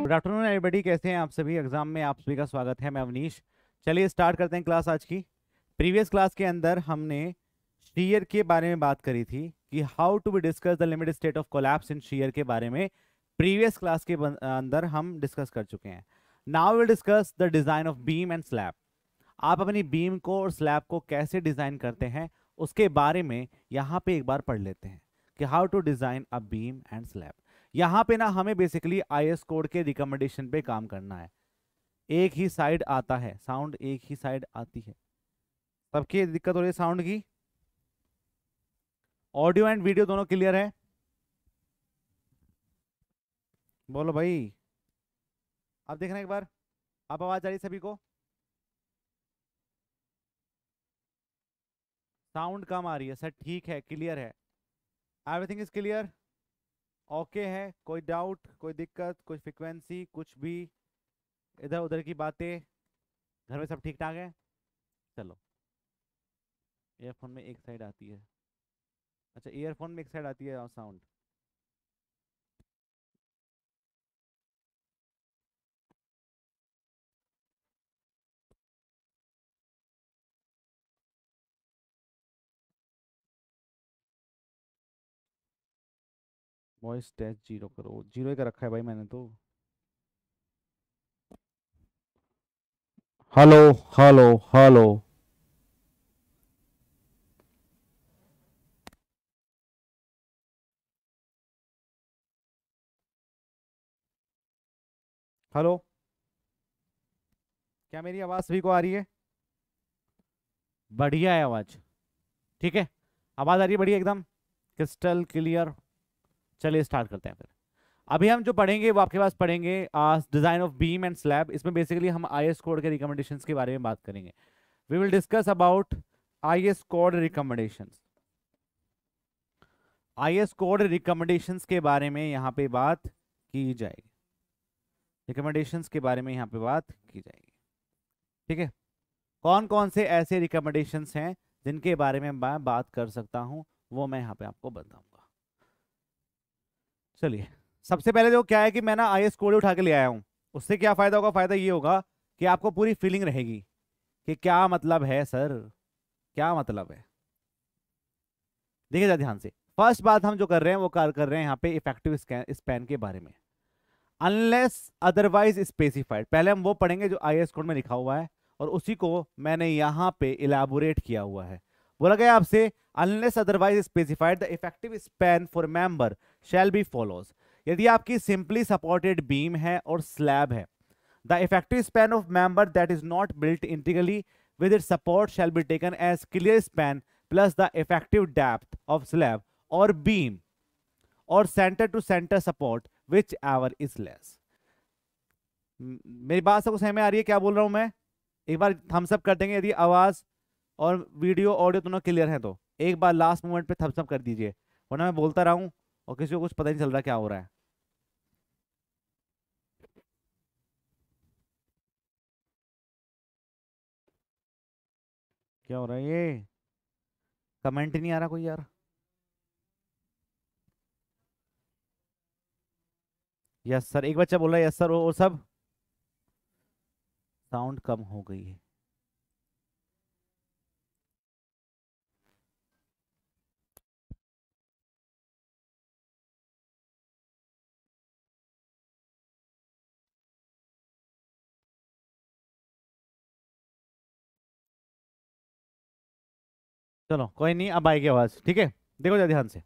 Good afternoon everybody, कैसे हैं आप सभी। एग्जाम में आप सभी का स्वागत है। मैं अवनीश। चलिए स्टार्ट करते हैं क्लास आज की। प्रीवियस क्लास के अंदर हमने शीयर के बारे में बात करी थी कि how to be discuss the limited state of collapse in shear के बारे में प्रीवियस क्लास के अंदर हम डिस्कस कर चुके हैं। Now will discuss the design of beam and slab. आप अपनी बीम को और स्लैब को कैसे डिजाइन करते हैं उसके बारे में यहाँ पे एक बार पढ़ लेते हैं कि how to design a beam and slab. यहाँ पे ना हमें बेसिकली आईएस कोड के रिकमेंडेशन पे काम करना है। एक ही साइड आता है साउंड, एक ही साइड आती है। सबकी दिक्कत हो रही है साउंड की। ऑडियो एंड वीडियो दोनों क्लियर है? बोलो भाई। अब देखना एक बार, अब आवाज आ रही है सभी को? साउंड कम आ रही है सर, ठीक है, क्लियर है, एवरीथिंग इज क्लियर, ओके है? कोई डाउट, कोई दिक्कत, कोई फ्रिक्वेंसी, कुछ भी इधर उधर की बातें? घर में सब ठीक ठाक है? चलो। ईयरफोन में एक साइड आती है, अच्छा ईयरफोन में एक साइड आती है साउंड। वॉइस टेस्ट जीरो करो, जीरो ही का रखा है भाई मैंने तो। Hello, hello, hello. हेलो, क्या मेरी आवाज सभी को आ रही है? बढ़िया है आवाज, ठीक है। आवाज आ रही है बढ़िया, एकदम क्रिस्टल क्लियर। चलिए स्टार्ट करते हैं फिर। अभी हम जो पढ़ेंगे वो आपके पास पढ़ेंगे design of beam and slab. इसमें बेसिकली हम आईएस कोड के रिकमेंडेशंस के बारे में बात करेंगे। We will discuss about IS code recommendations. IS code recommendations के बारे में यहाँ पे बात की जाएगी। रिकमेंडेशंस के बारे में यहाँ पे बात की जाएगी, ठीक है। कौन कौन से ऐसे रिकमेंडेशंस हैं जिनके बारे में मैं बात कर सकता हूँ, वो मैं यहाँ पे आपको बताऊंगा। चलिए, सबसे पहले जो क्या है कि मैं ना आईएस कोड उठा के ले आया हूँ। उससे क्या फायदा होगा? फायदा ये होगा कि आपको पूरी फीलिंग रहेगी कि क्या मतलब है सर, क्या मतलब है। देखिए ध्यान से, फर्स्ट बात हम जो कर रहे हैं वो कर रहे हैं यहाँ पे इफेक्टिव स्पैन के बारे में। अनलेस अदरवाइज स्पेसिफाइड, पहले हम वो पढ़ेंगे जो आईएस कोड में लिखा हुआ है और उसी को मैंने यहां पे इलाबोरेट किया हुआ है। बोला गया आपसे, unless otherwise specified the effective span for member shall be follows. यदि आपकी सिंपली सपोर्टेड बीम है और स्लैब है, the effective span of member that is not built integrally with it support shall be taken as clear span plus the effective depth of slab और beam और centre to centre support whichever is less. मेरी बात सबको समझ में आ रही है क्या बोल रहा हूं मैं? एक बार थम्स अप कर देंगे यदि आवाज और वीडियो ऑडियो दोनों क्लियर है तो। एक बार लास्ट मोमेंट पे थम्स अप कर दीजिए, वरना मैं बोलता रहा हूं और किसी को कुछ पता नहीं चल रहा क्या हो रहा है। क्या हो रहा है ये? कमेंट ही नहीं आ रहा कोई यार। यस सर, एक बच्चा बोल रहा है यस सर, और सब साउंड कम हो गई है। चलो कोई नहीं, अब आएगी आवाज, ठीक है। देखो जरा ध्यान से,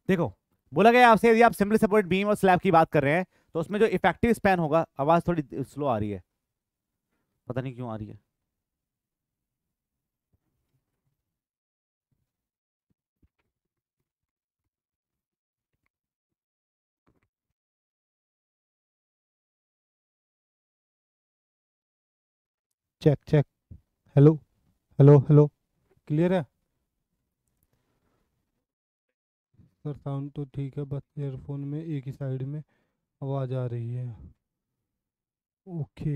देखो। बोला गया आपसे यदि आप सिंपली सपोर्ट बीम और स्लैब की बात कर रहे हैं तो उसमें जो इफेक्टिव स्पैन होगा, आवाज थोड़ी स्लो आ रही है, पता नहीं क्यों आ रही है। Check check. Hello hello hello. Clear है सर? साउंड तो ठीक है, बस ईयरफोन में एक ही साइड में आवाज़ आ रही है। ओके।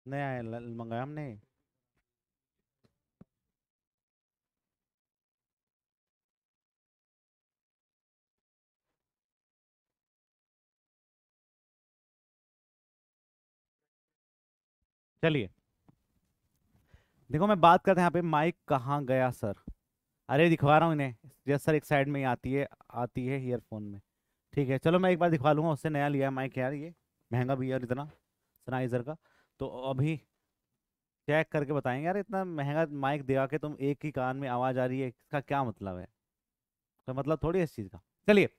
नया मंगाया हमने। चलिए देखो, मैं बात करते हैं यहाँ पे, माइक कहाँ गया सर? अरे दिखवा रहा हूँ इन्हें। यस सर, एक साइड में ही आती है ईयरफोन में। ठीक है चलो, मैं एक बार दिखवा लूंगा। उससे नया लिया है माइक यार, ये महंगा भी है और इतना, सनाइजर का। तो अभी चेक करके बताएंगे यार, इतना महंगा माइक दिया के तुम एक ही कान में आवाज आ रही है, इसका क्या मतलब है? तो मतलब थोड़ी है इस चीज का। चलिए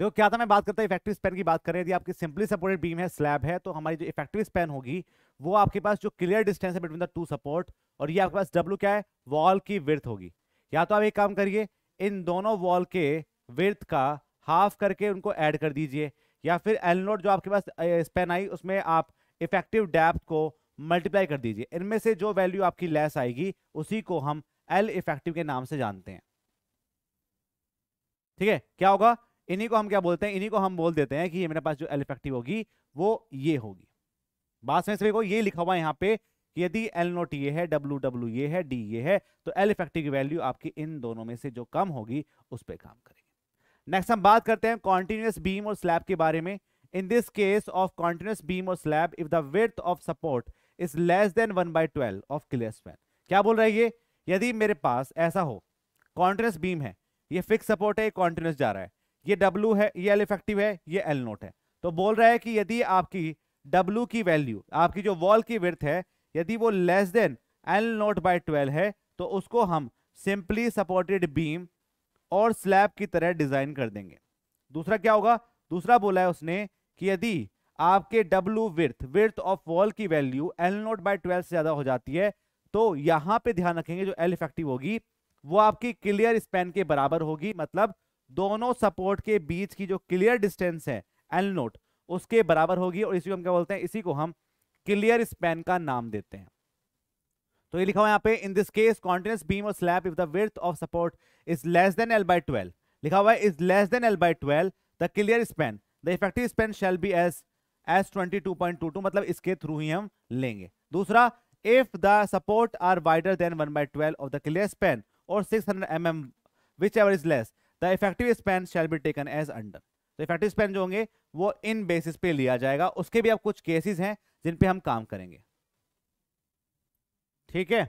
देखो क्या था, मैं बात करता हूँ इफेक्टिव स्पैन की बात करें। यदि आपकी सिंपली सपोर्टेड बीम है, स्लैब है, तो हमारी जो इफेक्टिव स्पैन होगी वो आपके पास जो क्लियर डिस्टेंस है बिटवीन द टू सपोर्ट, और ये आपके पास डब्ल्यू क्या है, वॉल की विड्थ होगी। या तो आप एक काम करिए, इन दोनों वॉल के विड्थ का हाफ करके उनको ऐड कर दीजिए, या फिर एल नोट जो आपके पास स्पैन आई उसमें आप इफेक्टिव डेप्थ को मल्टीप्लाई कर दीजिए। इनमें से जो वैल्यू आपकी लेस आएगी उसी को हम एल इफेक्टिव के नाम से जानते हैं। ठीक है, क्या होगा, इन्हीं को हम क्या बोलते हैं, इन्हीं को हम बोल देते हैं कि ये मेरे पास जो एल इफेक्टिव होगी वो ये होगी। बात समझ सभी को, ये लिखा हुआ है यहाँ पे कि यदि एल नोट ये है, डब्ल्यू डब्ल्यू ये है, डी ये है, तो एल इफेक्टिव की वैल्यू आपकी इन दोनों में से जो कम होगी उस पर काम करेंगे। नेक्स्ट हम बात करते हैं कॉन्टिन्यूस बीम और स्लैब के बारे में। In this case of continuous beam और slab, if the width of support is less than 1/12 of clear span. क्या बोल रहा है ये, यदि मेरे पास ऐसा हो, कॉन्टिन्यूस बीम है, ये फिक्स सपोर्ट है, कॉन्टिन्यूस जा रहा है, ये डब्ल्यू है, ये एल इफेक्टिव है, ये एल नोट है, तो बोल रहा है कि यदि आपकी डब्ल्यू की वैल्यू, आपकी जो वॉल की विड्थ है, यदि वो less than L naught by 12 है, तो उसको हम सिंपली सपोर्टेड बीम और स्लैब की तरह डिजाइन कर देंगे। दूसरा क्या होगा, दूसरा बोला है उसने कि यदि आपके डब्ल्यू विड्थ ऑफ वॉल की वैल्यू एल नोट बाय 12 से ज्यादा हो जाती है, तो यहां पे ध्यान रखेंगे जो एल इफेक्टिव होगी वो आपकी क्लियर स्पैन के बराबर होगी। मतलब दोनों सपोर्ट के बीच की जो क्लियर डिस्टेंस है एल नोट, उसके बराबर होगी, और इसी को हम क्या बोलते हैं, इसी को हम क्लियर स्पैन का नाम देते हैं। तो ये लिखा हुआ है यहाँ पे, in this case continuous beam और slab if the width of support is less than L by 12, लिखा हुआ है is less than L by 12, the clear span, the effective span shall be as 22.22, मतलब इसके थ्रू ही हम लेंगे। दूसरा, if the support are wider than 1/12 of the clear span और 600 mm whichever is less, the effective span shall be taken as under. तो effective span जो होंगे वो इन बेसिस पे लिया जाएगा। उसके भी अब कुछ केसेस हैं जिन पे हम काम करेंगे। ठीक है,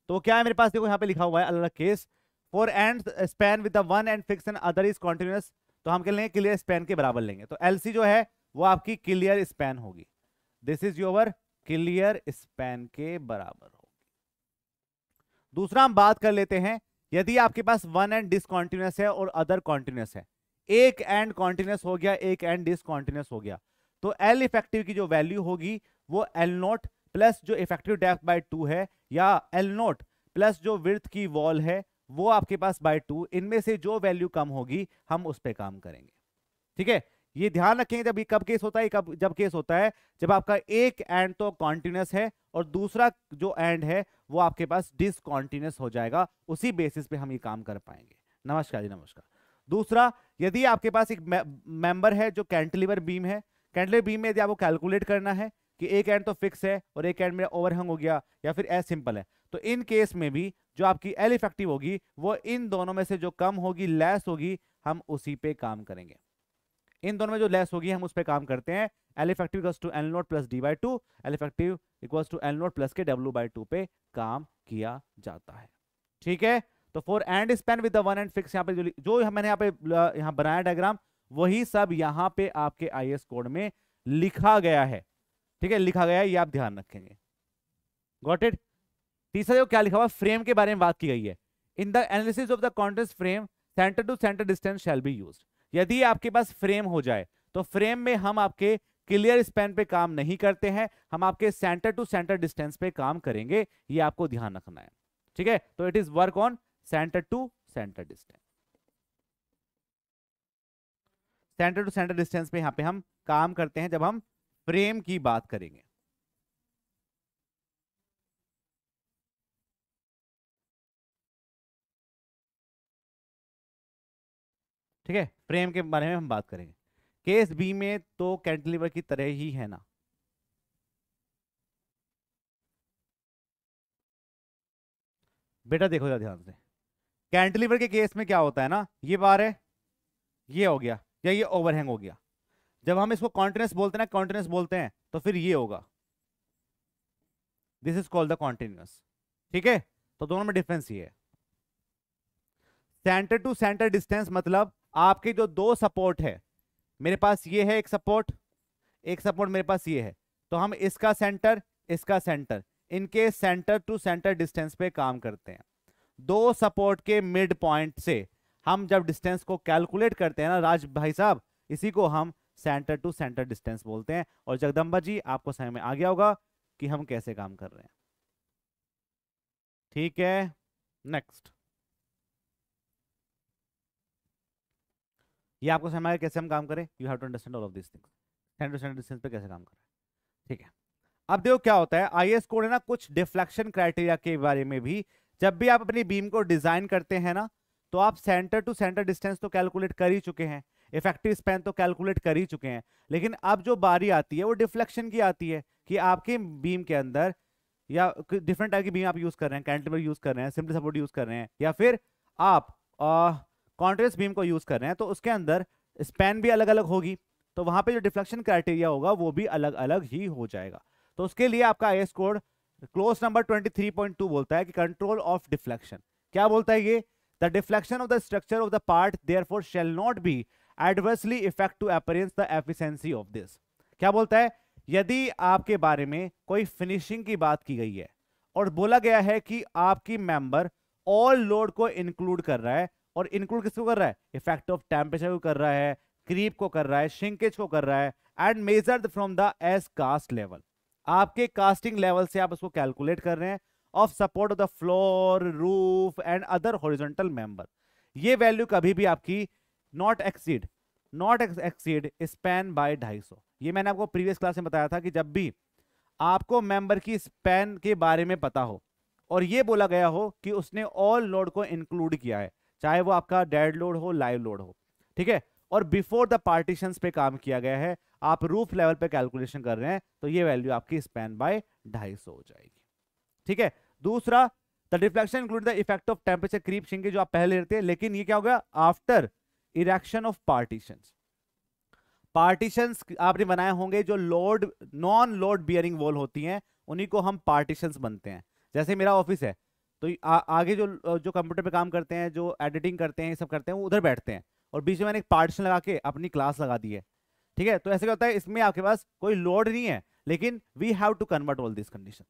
तो क्या है मेरे पास, देखो यहाँ पे लिखा हुआ है अलग अलग case. For end span with the one end fix and other is continuous, तो हम क्या लेंगे, क्लियर स्पैन के बराबर लेंगे। तो एलसी जो है वो आपकी क्लियर स्पैन होगी, this is your clear span के बराबर होगी। दूसरा हम बात कर लेते हैं, यदि आपके पास वन एंड डिसकॉन्टिन्यूअस है और अदर कॉन्टिन्यूअस है, एक एंड कॉन्टिन्यूअस हो गया, एक एंड डिसकॉन्टिन्यूअस हो गया, तो एल इफेक्टिव की जो वैल्यू होगी वो एल नोट प्लस जो इफेक्टिव डेप्थ बाय 2 है, या एल नोट प्लस जो विड्थ की वॉल है वो आपके पास बाय 2, इनमें से जो वैल्यू कम होगी हम उस पर काम करेंगे। ठीक है, ये ध्यान रखेंगे जब ये कब केस होता है, कब जब केस होता है जब आपका एक एंड तो कॉन्टिन्यूअस है और दूसरा जो एंड है वो आपके पास डिसकॉन्टिन्यूअस हो जाएगा, उसी बेसिस पे हम ये काम कर पाएंगे। नमस्कार जी नमस्कार। दूसरा, यदि आपके पास एक मेंबर है जो कैंटिलीवर बीम है, कैंटिलीवर बीम में यदि आपको कैलकुलेट करना है कि एक एंड तो फिक्स है और एक एंड मेरा ओवरहंग हो गया या फिर एज सिंपल है, तो इन केस में भी जो आपकी एल इफेक्टिव होगी वो इन दोनों में से जो कम होगी, लेस होगी, हम उसी पे काम करेंगे। इन दोनों में जो लेस होगी हम उस पर काम करते हैं। L effective equals to L naught plus D by 2, L effective equals to L naught plus के डब्ल्यू बाई 2 पे काम किया जाता है। ठीक है, तो for end span with the one end fix, यहाँ पे जो मैंने यहाँ पे यहाँ बनाया डायग्राम, वही सब यहाँ पे आपके आईएस कोड में लिखा गया है। ठीक है, लिखा गया है, ये आप ध्यान रखेंगे। Got it. तीसरा जो क्या लिखा हुआ, फ्रेम के बारे में बात की गई है। In the analysis of the context frame, centre to centre distance shall be used. यदि आपके पास फ्रेम हो जाए तो फ्रेम में हम आपके क्लियर स्पैन पे काम नहीं करते हैं, हम आपके सेंटर टू सेंटर डिस्टेंस पे काम करेंगे, ये आपको ध्यान रखना है। ठीक है, तो it is work on centre to centre distance. Centre to centre distance पे यहां पे हम काम करते हैं जब हम फ्रेम की बात करेंगे। ठीक है, फ्रेम के बारे में हम बात करेंगे। केस बी में तो कैंटिलीवर की तरह ही है ना, बेटा देखो जरा ध्यान से, कैंटिलीवर के केस में क्या होता है ना, ये बार है, ये हो गया, या ये ओवरहैंग हो गया। जब हम इसको कॉन्टिन्यूस बोलते हैं ना, कॉन्टिन्यूस बोलते हैं, तो फिर ये होगा, this is called the continuous. ठीक है, तो दोनों में डिफरेंस ये है। सेंटर टू सेंटर डिस्टेंस मतलब आपके जो दो सपोर्ट है, मेरे पास ये है एक सपोर्ट, एक सपोर्ट मेरे पास ये है, तो हम इसका सेंटर, इसका सेंटर, इनके सेंटर टू सेंटर डिस्टेंस पे काम करते हैं। दो सपोर्ट के मिड पॉइंट से हम जब डिस्टेंस को कैलकुलेट करते हैं ना राज भाई साहब, इसी को हम सेंटर टू सेंटर डिस्टेंस बोलते हैं। और जगदम्बा जी आपको समझ में आ गया होगा कि हम कैसे काम कर रहे हैं। ठीक है, नेक्स्ट, ये आपको समझ में आया कैसे हम काम करें। You have to understand all of this things, centre to centre distance पे कैसे काम करें। ठीक है, अब देखो क्या होता है, आईएस कोड है ना कुछ डिफ्लेक्शन क्राइटेरिया के बारे में भी, जब भी आप अपनी बीम को डिजाइन करते हैं ना, तो आप सेंटर टू सेंटर डिस्टेंस तो कैलकुलेट कर ही चुके हैं, इफेक्टिव स्पैन तो कैलकुलेट कर ही चुके हैं, लेकिन अब जो बारी आती है वो डिफ्लेक्शन की आती है कि आपके बीम के अंदर, या डिफरेंट टाइप की बीम आप यूज कर रहे हैं, कैंटिलीवर यूज कर रहे हैं, सिंपल सपोर्ट यूज कर रहे हैं, या फिर आप कॉन्टिन्यूस बीम को यूज कर रहे हैं, तो उसके अंदर स्पैन भी अलग अलग होगी, तो वहां पे जो डिफ्लेक्शन क्राइटेरिया होगा वो भी अलग अलग ही हो जाएगा। तो उसके लिए आपका आईएस कोड क्लोज नंबर 23.2 बोलता है कि कंट्रोल ऑफ डिफ्लेक्शन, क्या बोलता है ये, the deflection of the structure of the part therefore shall not be adversely effect to appearance the efficiency of this. क्या बोलता है, यदि आपके बारे में कोई फिनिशिंग की बात की गई है और बोला गया है कि आपकी मेंबर ऑल लोड को इंक्लूड कर रहा है, और इंक्लूड किसको कर रहा है, इफेक्ट ऑफ टेम्परेचर को कर रहा है, क्रीप को कर रहा है, श्रिंकेज को कर रहा है, and measured from the as cast level, आपके कास्टिंग लेवल से आप उसको कैलकुलेट कर रहे हैं, of support of the floor, roof and other horizontal member, ये वैल्यू कभी भी आपकी नॉट एक्सीड स्पैन बाय 250। ये मैंने आपको प्रीवियस क्लास में बताया था कि जब भी आपको मेंबर की स्पैन के बारे में पता हो और ये बोला गया हो कि उसने ऑल लोड को इंक्लूड किया है, चाहे वो आपका डेड लोड हो, लाइव लोड हो, ठीक है, और बिफोर द पार्टीशंस पे काम किया गया है, आप रूफ लेवल पे कैलकुलेशन कर रहे हैं, तो ये वैल्यू आपकी स्पैन बाय 250 हो जाएगी। ठीक है, दूसरा, the deflection include the effect of temperature creep shrinkage जो आप पहले लेते हैं, लेकिन ये क्या हो गया after erection of partitions. Partitions आपने बनाए होंगे जो load non load bearing wall होती हैं, उन्हीं को हम पार्टीशंस बनते हैं। जैसे मेरा ऑफिस है, तो आगे जो कंप्यूटर पे काम करते हैं, जो एडिटिंग करते हैं, ये सब करते हैं, वो उधर बैठते हैं, और बीच में मैंने एक पार्टीशन लगा के अपनी क्लास लगा दी है। ठीक है, तो ऐसे क्या होता है, इसमें आपके पास कोई लोड नहीं है, लेकिन we have to convert all this condition.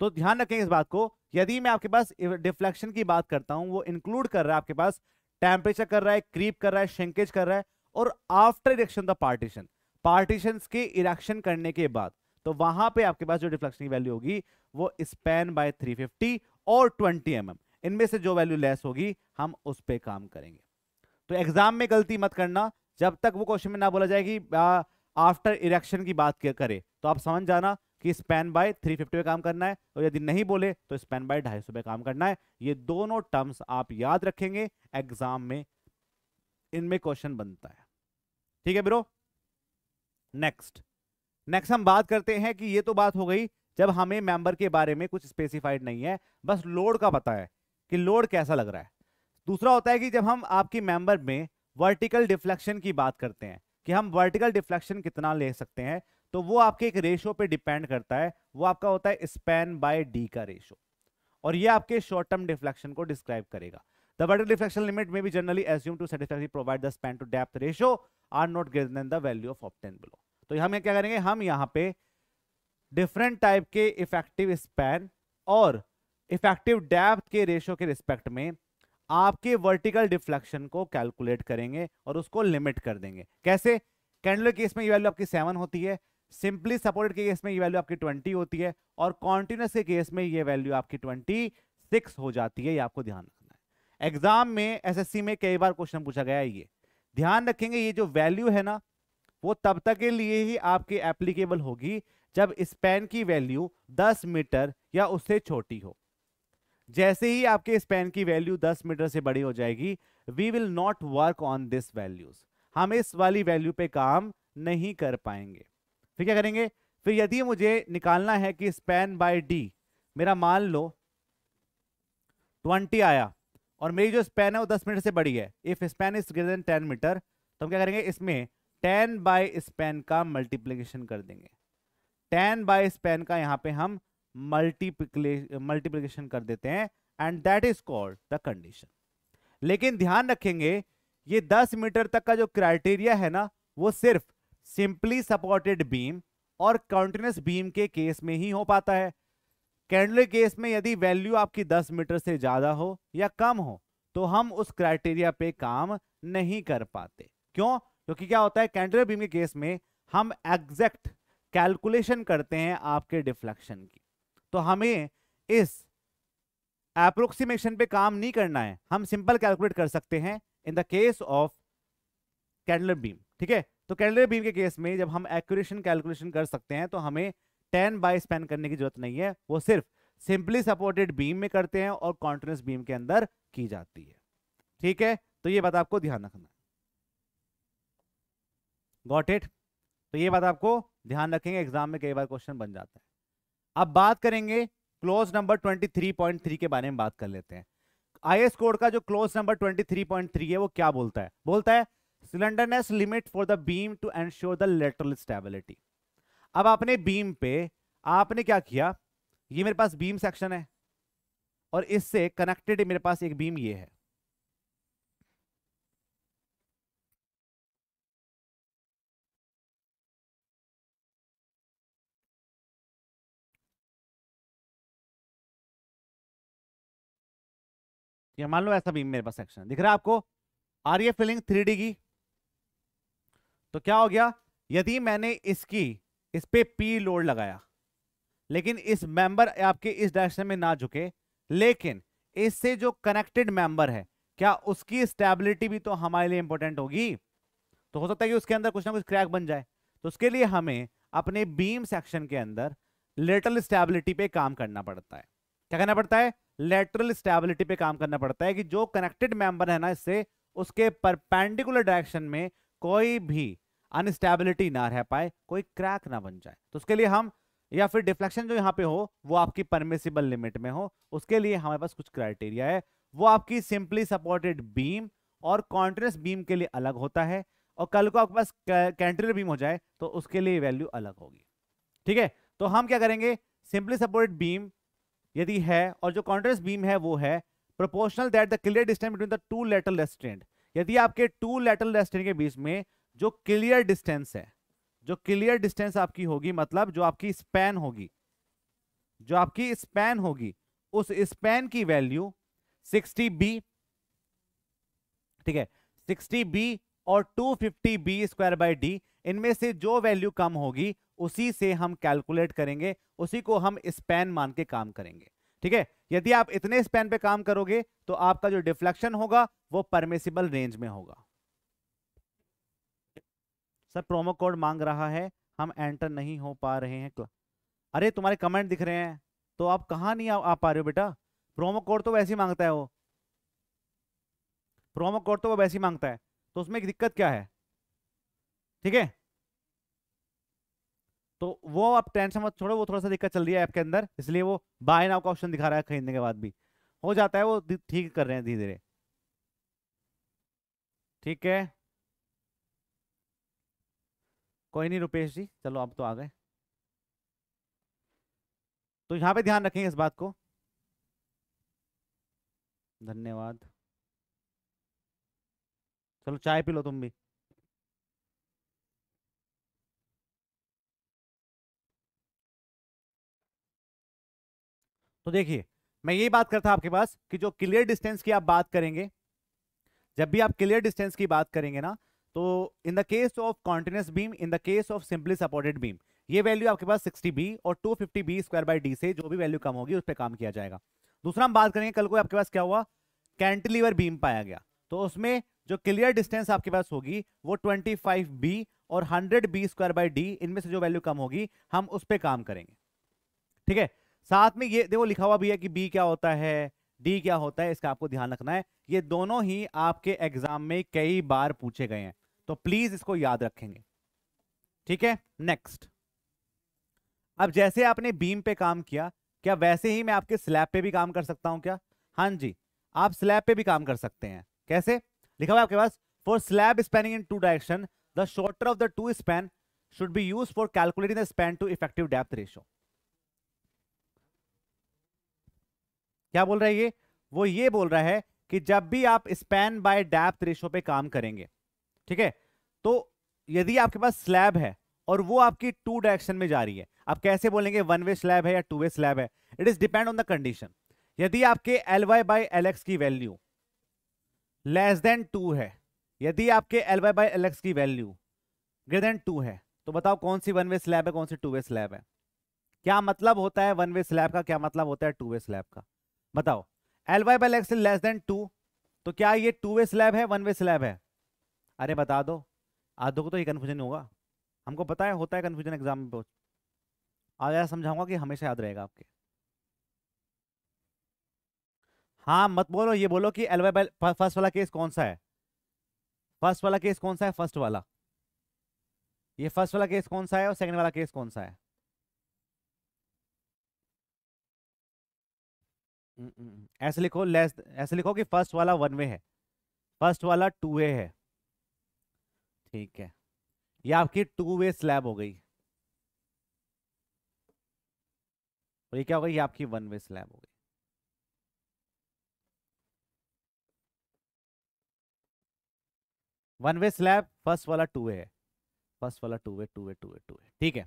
तो ध्यान रखें इस बात को, यदि मैं आपके पास डिफ्लेक्शन की बात करता हूं, वो इंक्लूड कर रहा है आपके पास टेम्परेचर कर रहा है, क्रीप कर रहा है, श्रिंकेज कर रहा है, और after erection the partition, partitions के इरेक्शन करने के बाद, तो वहां पे आपके पास जो डिफ्लेक्शन की वैल्यू होगी वो स्पैन बाय 350 और 20 mm, इनमें से जो वैल्यू लेस होगी हम उस पे काम करेंगे। तो एग्जाम में गलती मत करना, जब तक वो क्वेश्चन में ना बोला जाए कि आफ्टर इरेक्शन की बात करे, तो आप समझ जाना कि स्पैन बाय 350 पे काम करना है, और यदि नहीं बोले तो स्पैन बाय 250 पे काम करना है। ये दोनों टर्म्स आप याद रखेंगे, एग्जाम में इनमें क्वेश्चन बनता है। ठीक है ब्रो, नेक्स्ट हम बात करते हैं कि ये तो बात हो गई जब हमें मेंबर के बारे में कुछ स्पेसिफाइड नहीं है, बस लोड का पता है कि लोड कैसा लग रहा है। दूसरा होता है कि जब हम आपकी मेंबर में वर्टिकल डिफ्लेक्शन की बात करते हैं कि हम वर्टिकल डिफ्लेक्शन कितना ले सकते हैं, तो वो आपके एक रेशो पे डिपेंड करता है, वो आपका होता है स्पैन बाय डी का रेशो, और ये आपके शॉर्ट टर्म डिफ्लेक्शन को डिस्क्राइब करेगा। The vertical deflection limit may be generally assume to satisfactorily provide the span to depth ratio are not greater than the value of obtain below. तो हम क्या करेंगे, हम यहाँ पे डिफरेंट टाइप के इफेक्टिव स्पैन और इफेक्टिव डेप्थ के रेशो के रिस्पेक्ट में आपके वर्टिकल डिफ्लेक्शन को कैलकुलेट करेंगे और उसको लिमिट कर देंगे। कैसे, कैंडुलर केस में ये वैल्यू आपकी 7 होती है, सिंपली सपोर्टेड के केस में ये वैल्यू आपकी 20 होती है, और कॉन्टिन्यूस के केस में ये वैल्यू आपकी 26 हो जाती है। ये आपको ध्यान रखना है, एग्जाम में एसएससी में कई बार क्वेश्चन पूछा गया है, ये ध्यान रखेंगे। ये जो वैल्यू है ना, वो तब तक के लिए ही आपके एप्लीकेबल होगी जब स्पैन की वैल्यू 10 मीटर या उससे छोटी हो। जैसे ही आपके स्पैन की वैल्यू 10 मीटर से बड़ी हो जाएगी, we will not work on this values, हम इस वाली वैल्यू पे काम नहीं कर पाएंगे। फिर क्या करेंगे, फिर यदि मुझे निकालना है कि स्पैन बाय डी मेरा मान लो 20 आया और मेरी जो स्पैन है वो 10 मीटर से बड़ी है, if span is greater than 10 metre, तो हम क्या करेंगे, इसमें 10 बाय स्पैन का मल्टीप्लीकेशन कर देंगे। 10 बाय स्पैन का यहाँ पे हम मल्टीप्लीकेशन कर देते हैं, and that is called the condition. लेकिन ध्यान रखेंगे ये 10 मीटर तक का जो क्राइटेरिया है ना, वो सिर्फ सिंपली सपोर्टेड बीम और कंटिन्यूअस बीम के केस में ही हो पाता है। कैंडलर केस में यदि वैल्यू आपकी 10 मीटर से ज्यादा हो या कम हो तो हम उस क्राइटेरिया पे काम नहीं कर पाते। क्यों? क्योंकि क्या होता है, कैंडलर बीम के केस में हम एग्जैक्ट कैलकुलेशन करते हैं आपके डिफ्लेक्शन की, तो हमें इस अप्रोक्सीमेशन पे काम नहीं करना है, हम सिंपल कैलकुलेट कर सकते हैं in the case of cantilever beam. ठीक है, तो कैंडलर बीम के केस में जब हम एक्यूरेशन कैलकुलेशन कर सकते हैं तो हमें 10 बाय स्पैन करने की जरूरत नहीं है, वो सिर्फ सिंपली सपोर्टेड बीम में करते हैं और कॉन्टिन्यूअस बीम के अंदर की जाती है। ठीक है, तो ये बात आपको ध्यान रखना है। Got it? तो ये बात आपको ध्यान रखेंगे, एग्जाम में कई बार क्वेश्चन बन जाता है। अब बात करेंगे क्लोज नंबर 23.3 के बारे में बात कर लेते हैं। आईएस कोड का जो क्लोज नंबर 23.3 है वो क्या बोलता है? बोलता है slenderness limit for the beam to ensure the lateral stability. अब आपने बीम पे आपने क्या किया, ये मेरे पास बीम सेक्शन है और इससे कनेक्टेड मेरे पास एक बीम ये है। ये मान लो ऐसा बीम मेरे पास सेक्शन दिख रहा है आपको, आ रही है फीलिंग 3D की। तो क्या हो गया, यदि मैंने इस पे पी लोड लगाया लेकिन इस मेंबर आपके इस डायरेक्शन में ना झुके, लेकिन इससे जो कनेक्टेड मेंबर है क्या उसकी स्टेबिलिटी भी तो हमारे लिए इंपॉर्टेंट होगी। तो हो सकता है कि उसके अंदर कुछ ना कुछ क्रैक बन जाए, तो उसके लिए हमें अपने बीम सेक्शन के अंदर लेटरल स्टेबिलिटी पे काम करना पड़ता है। क्या करना पड़ता है? लेटरल स्टेबिलिटी पे काम करना पड़ता है कि जो कनेक्टेड मेंबर है ना इससे, उसके परपेंडिकुलर डायरेक्शन में कोई भी अनस्टेबिलिटी ना रह पाए, कोई क्रैक ना बन जाए। तो उसके लिए हम, या फिर डिफ्लेक्शन जो यहां पे हो वो आपकी परमिसिबल लिमिट में हो, उसके लिए हमारे पास कुछ क्राइटेरिया है। वो आपकी सिंपली सपोर्टेड बीम और कॉन्टिन्यूअस बीम के लिए अलग होता है, और कल को आपके पास कैंटिलीवर बीम हो जाए तो उसके लिए वैल्यू अलग होगी। ठीक है, तो हम क्या करेंगे, सिंपली सपोर्टेड बीम यदि है और जो कॉन्टिन्यूअस बीम है वो है proportional that the clear distance between the two lateral restaurant. यदि आपके टू लेटरल रेस्ट्रेंट के बीच में जो क्लियर डिस्टेंस है, जो क्लियर डिस्टेंस आपकी होगी, मतलब जो आपकी स्पैन होगी, जो आपकी स्पैन होगी, उस स्पैन की वैल्यू 60b, ठीक है, 60b और 250b स्क्वायर बाय डी, इनमें से जो वैल्यू कम होगी उसी से हम कैलकुलेट करेंगे, उसी को हम स्पैन मान के काम करेंगे। ठीक है, यदि आप इतने स्पैन पे काम करोगे तो आपका जो डिफ्लेक्शन होगा वो परमिसिबल रेंज में होगा। सर प्रोमो कोड मांग रहा है, हम एंटर नहीं हो पा रहे हैं। अरे तुम्हारे कमेंट दिख रहे हैं तो आप कहाँ नहीं आ पा रहे हो बेटा? प्रोमो कोड तो वैसे ही मांगता है वो, प्रोमो कोड तो वो वैसे ही मांगता है, तो उसमें एक दिक्कत क्या है? ठीक है, तो वो आप टेंशन मत छोड़ो, वो थोड़ा सा दिक्कत चल रही है ऐप के अंदर, इसलिए वो बाय नाउ का ऑप्शन दिखा रहा है, खरीदने के बाद भी हो जाता है, वो ठीक कर रहे हैं धीरे धीरे। ठीक है, कोई नहीं रुपेश जी, चलो आप तो आ गए, तो यहां पे ध्यान रखेंगे इस बात को। धन्यवाद, चलो चाय पी लो तुम भी। तो देखिए, मैं यही बात करता आपके पास कि जो क्लियर डिस्टेंस की आप बात करेंगे, जब भी आप क्लियर डिस्टेंस की बात करेंगे ना, तो इन the case of continuous beam, in the case of simply supported beam, ये वैल्यू आपके पास 60b और 250b स्क्वायर बाय डी से जो भी वैल्यू कम होगी उस पर काम किया जाएगा। दूसरा हम बात करेंगे, कल को आपके पास क्या हुआ, कैंटिलीवर बीम पाया गया, तो उसमें जो क्लियर डिस्टेंस आपके पास होगी वो 25b और 100b स्क्वायर बाय डी, इनमें से जो वैल्यू कम होगी हम उस पर काम करेंगे। ठीक है, साथ में ये देखो लिखा हुआ भी है कि बी क्या होता है, डी क्या होता है, इसका आपको ध्यान रखना है। ये दोनों ही आपके एग्जाम में कई बार पूछे गए हैं, तो प्लीज इसको याद रखेंगे। ठीक है, नेक्स्ट। अब जैसे आपने बीम पे काम किया, क्या वैसे ही मैं आपके स्लैब पे भी काम कर सकता हूं क्या? हाँ जी, आप स्लैब पे भी काम कर सकते हैं। कैसे लिखा हुआ है आपके पास? For slab spanning in two direction the shorter of the two span should be used for calculating the span to effective depth ratio. क्या बोल रहा है ये? वो ये बोल रहा है कि जब भी आप स्पैन बाय डेप्थ रेशियो पे काम करेंगे, ठीक है, तो यदि आपके पास स्लैब है और वो आपकी टू डायरेक्शन में जा रही है, आप कैसे बोलेंगे वन वे स्लैब है या टू वे स्लैब है? It is depend on the condition. यदि आपके L Y by L X की वैल्यू लेस देन 2 है, यदि आपके L Y by L X की वैल्यू ग्रेटर देन 2 है, तो बताओ कौन सी वन वे स्लैब है, कौन सी टू वे स्लैब है? क्या मतलब होता है वन वे स्लैब का, क्या मतलब होता है टू वे स्लैब का? बताओ। L Y by X less than 2, तो क्या ये टू वे स्लैब है, वन वे स्लैब है? अरे बता दो। आधो को तो ये कंफ्यूजन होगा, हमको पता है होता है कंफ्यूजन एग्जाम में। आगे समझाऊंगा कि हमेशा याद रहेगा आपके। हाँ मत बोलो, ये बोलो कि एल वाई बाई फर्स्ट वाला केस कौन सा है? फर्स्ट वाला केस कौन सा है? फर्स्ट वाला, ये फर्स्ट वाला केस कौन सा है और सेकंड वाला केस कौन सा है? ऐसे लिखो, लेस, ऐसे लिखो कि फर्स्ट वाला वन वे है, फर्स्ट वाला टू वे है। ठीक है, ये आपकी टू वे स्लैब हो गई, और ये क्या हो गई? ये आपकी वन वे स्लैब हो गई। वन वे स्लैब, फर्स्ट वाला टू वे है, फर्स्ट वाला two way, two way, two way, two way. ठीक है,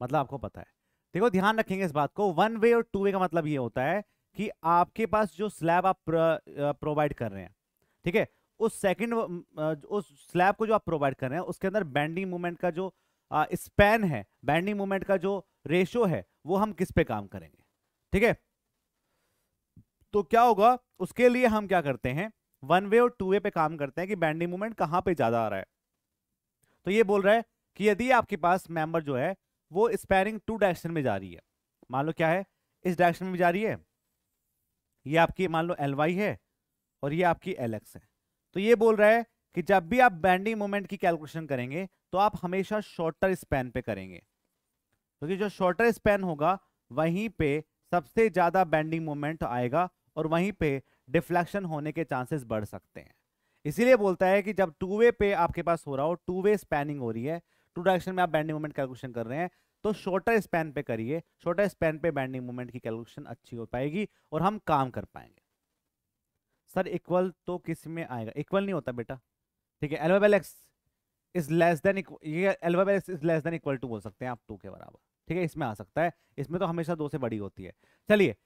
मतलब आपको पता है। देखो ध्यान रखेंगे इस बात को, वन वे और टू वे का मतलब ये होता है कि आपके पास जो स्लैब आप प्रोवाइड कर रहे हैं, ठीक है, उस सेकंड, उस स्लैब को जो आप प्रोवाइड कर रहे हैं उसके अंदर बेंडिंग मोमेंट का जो स्पैन है, बेंडिंग मोमेंट का जो रेशो है, वो हम किस पे काम करेंगे? ठीक है, तो क्या होगा उसके लिए हम क्या करते हैं, वन वे और टू वे पे काम करते हैं कि बेंडिंग मोमेंट कहां पे ज्यादा आ रहा है। तो ये बोल रहा है कि यदि आपके पास मेंबर जो है वो स्पैनिंग टू डायरेक्शन में जा रही है, मान लो क्या है, इस डायरेक्शन में भी जा रही है, ये आपकी मान लो एल वाई है और ये आपकी एल एक्स है, तो ये बोल रहा है कि जब भी आप बेंडिंग मोमेंट की कैलकुलेशन करेंगे तो आप हमेशा शॉर्टर स्पैन पे करेंगे, क्योंकि जो शॉर्टर स्पैन होगा वहीं पे सबसे ज्यादा बेंडिंग मोमेंट आएगा और वहीं पे डिफ्लेक्शन होने के चांसेस बढ़ सकते हैं। इसीलिए बोलता है कि जब टू वे पे आपके पास हो रहा हो, टू वे स्पैनिंग हो रही है, टू डायरेक्शन में आप बेंडिंग मोमेंट कैलकुलेशन कर रहे हैं, तो शॉर्टर स्पैन पे करिए, शॉर्टर स्पैन पे बेंडिंग मोमेंट की कैलकुलेशन अच्छी हो पाएगी और हम काम कर पाएंगे। सर इक्वल तो किस में आएगा? इक्वल नहीं होता बेटा, ठीक है, L Y by X is less than, ये L Y by X is less than equal to बोल सकते हैं आप, टू के बराबर, ठीक है, इसमें आ सकता है, इसमें तो हमेशा दो से बड़ी होती है। चलिए,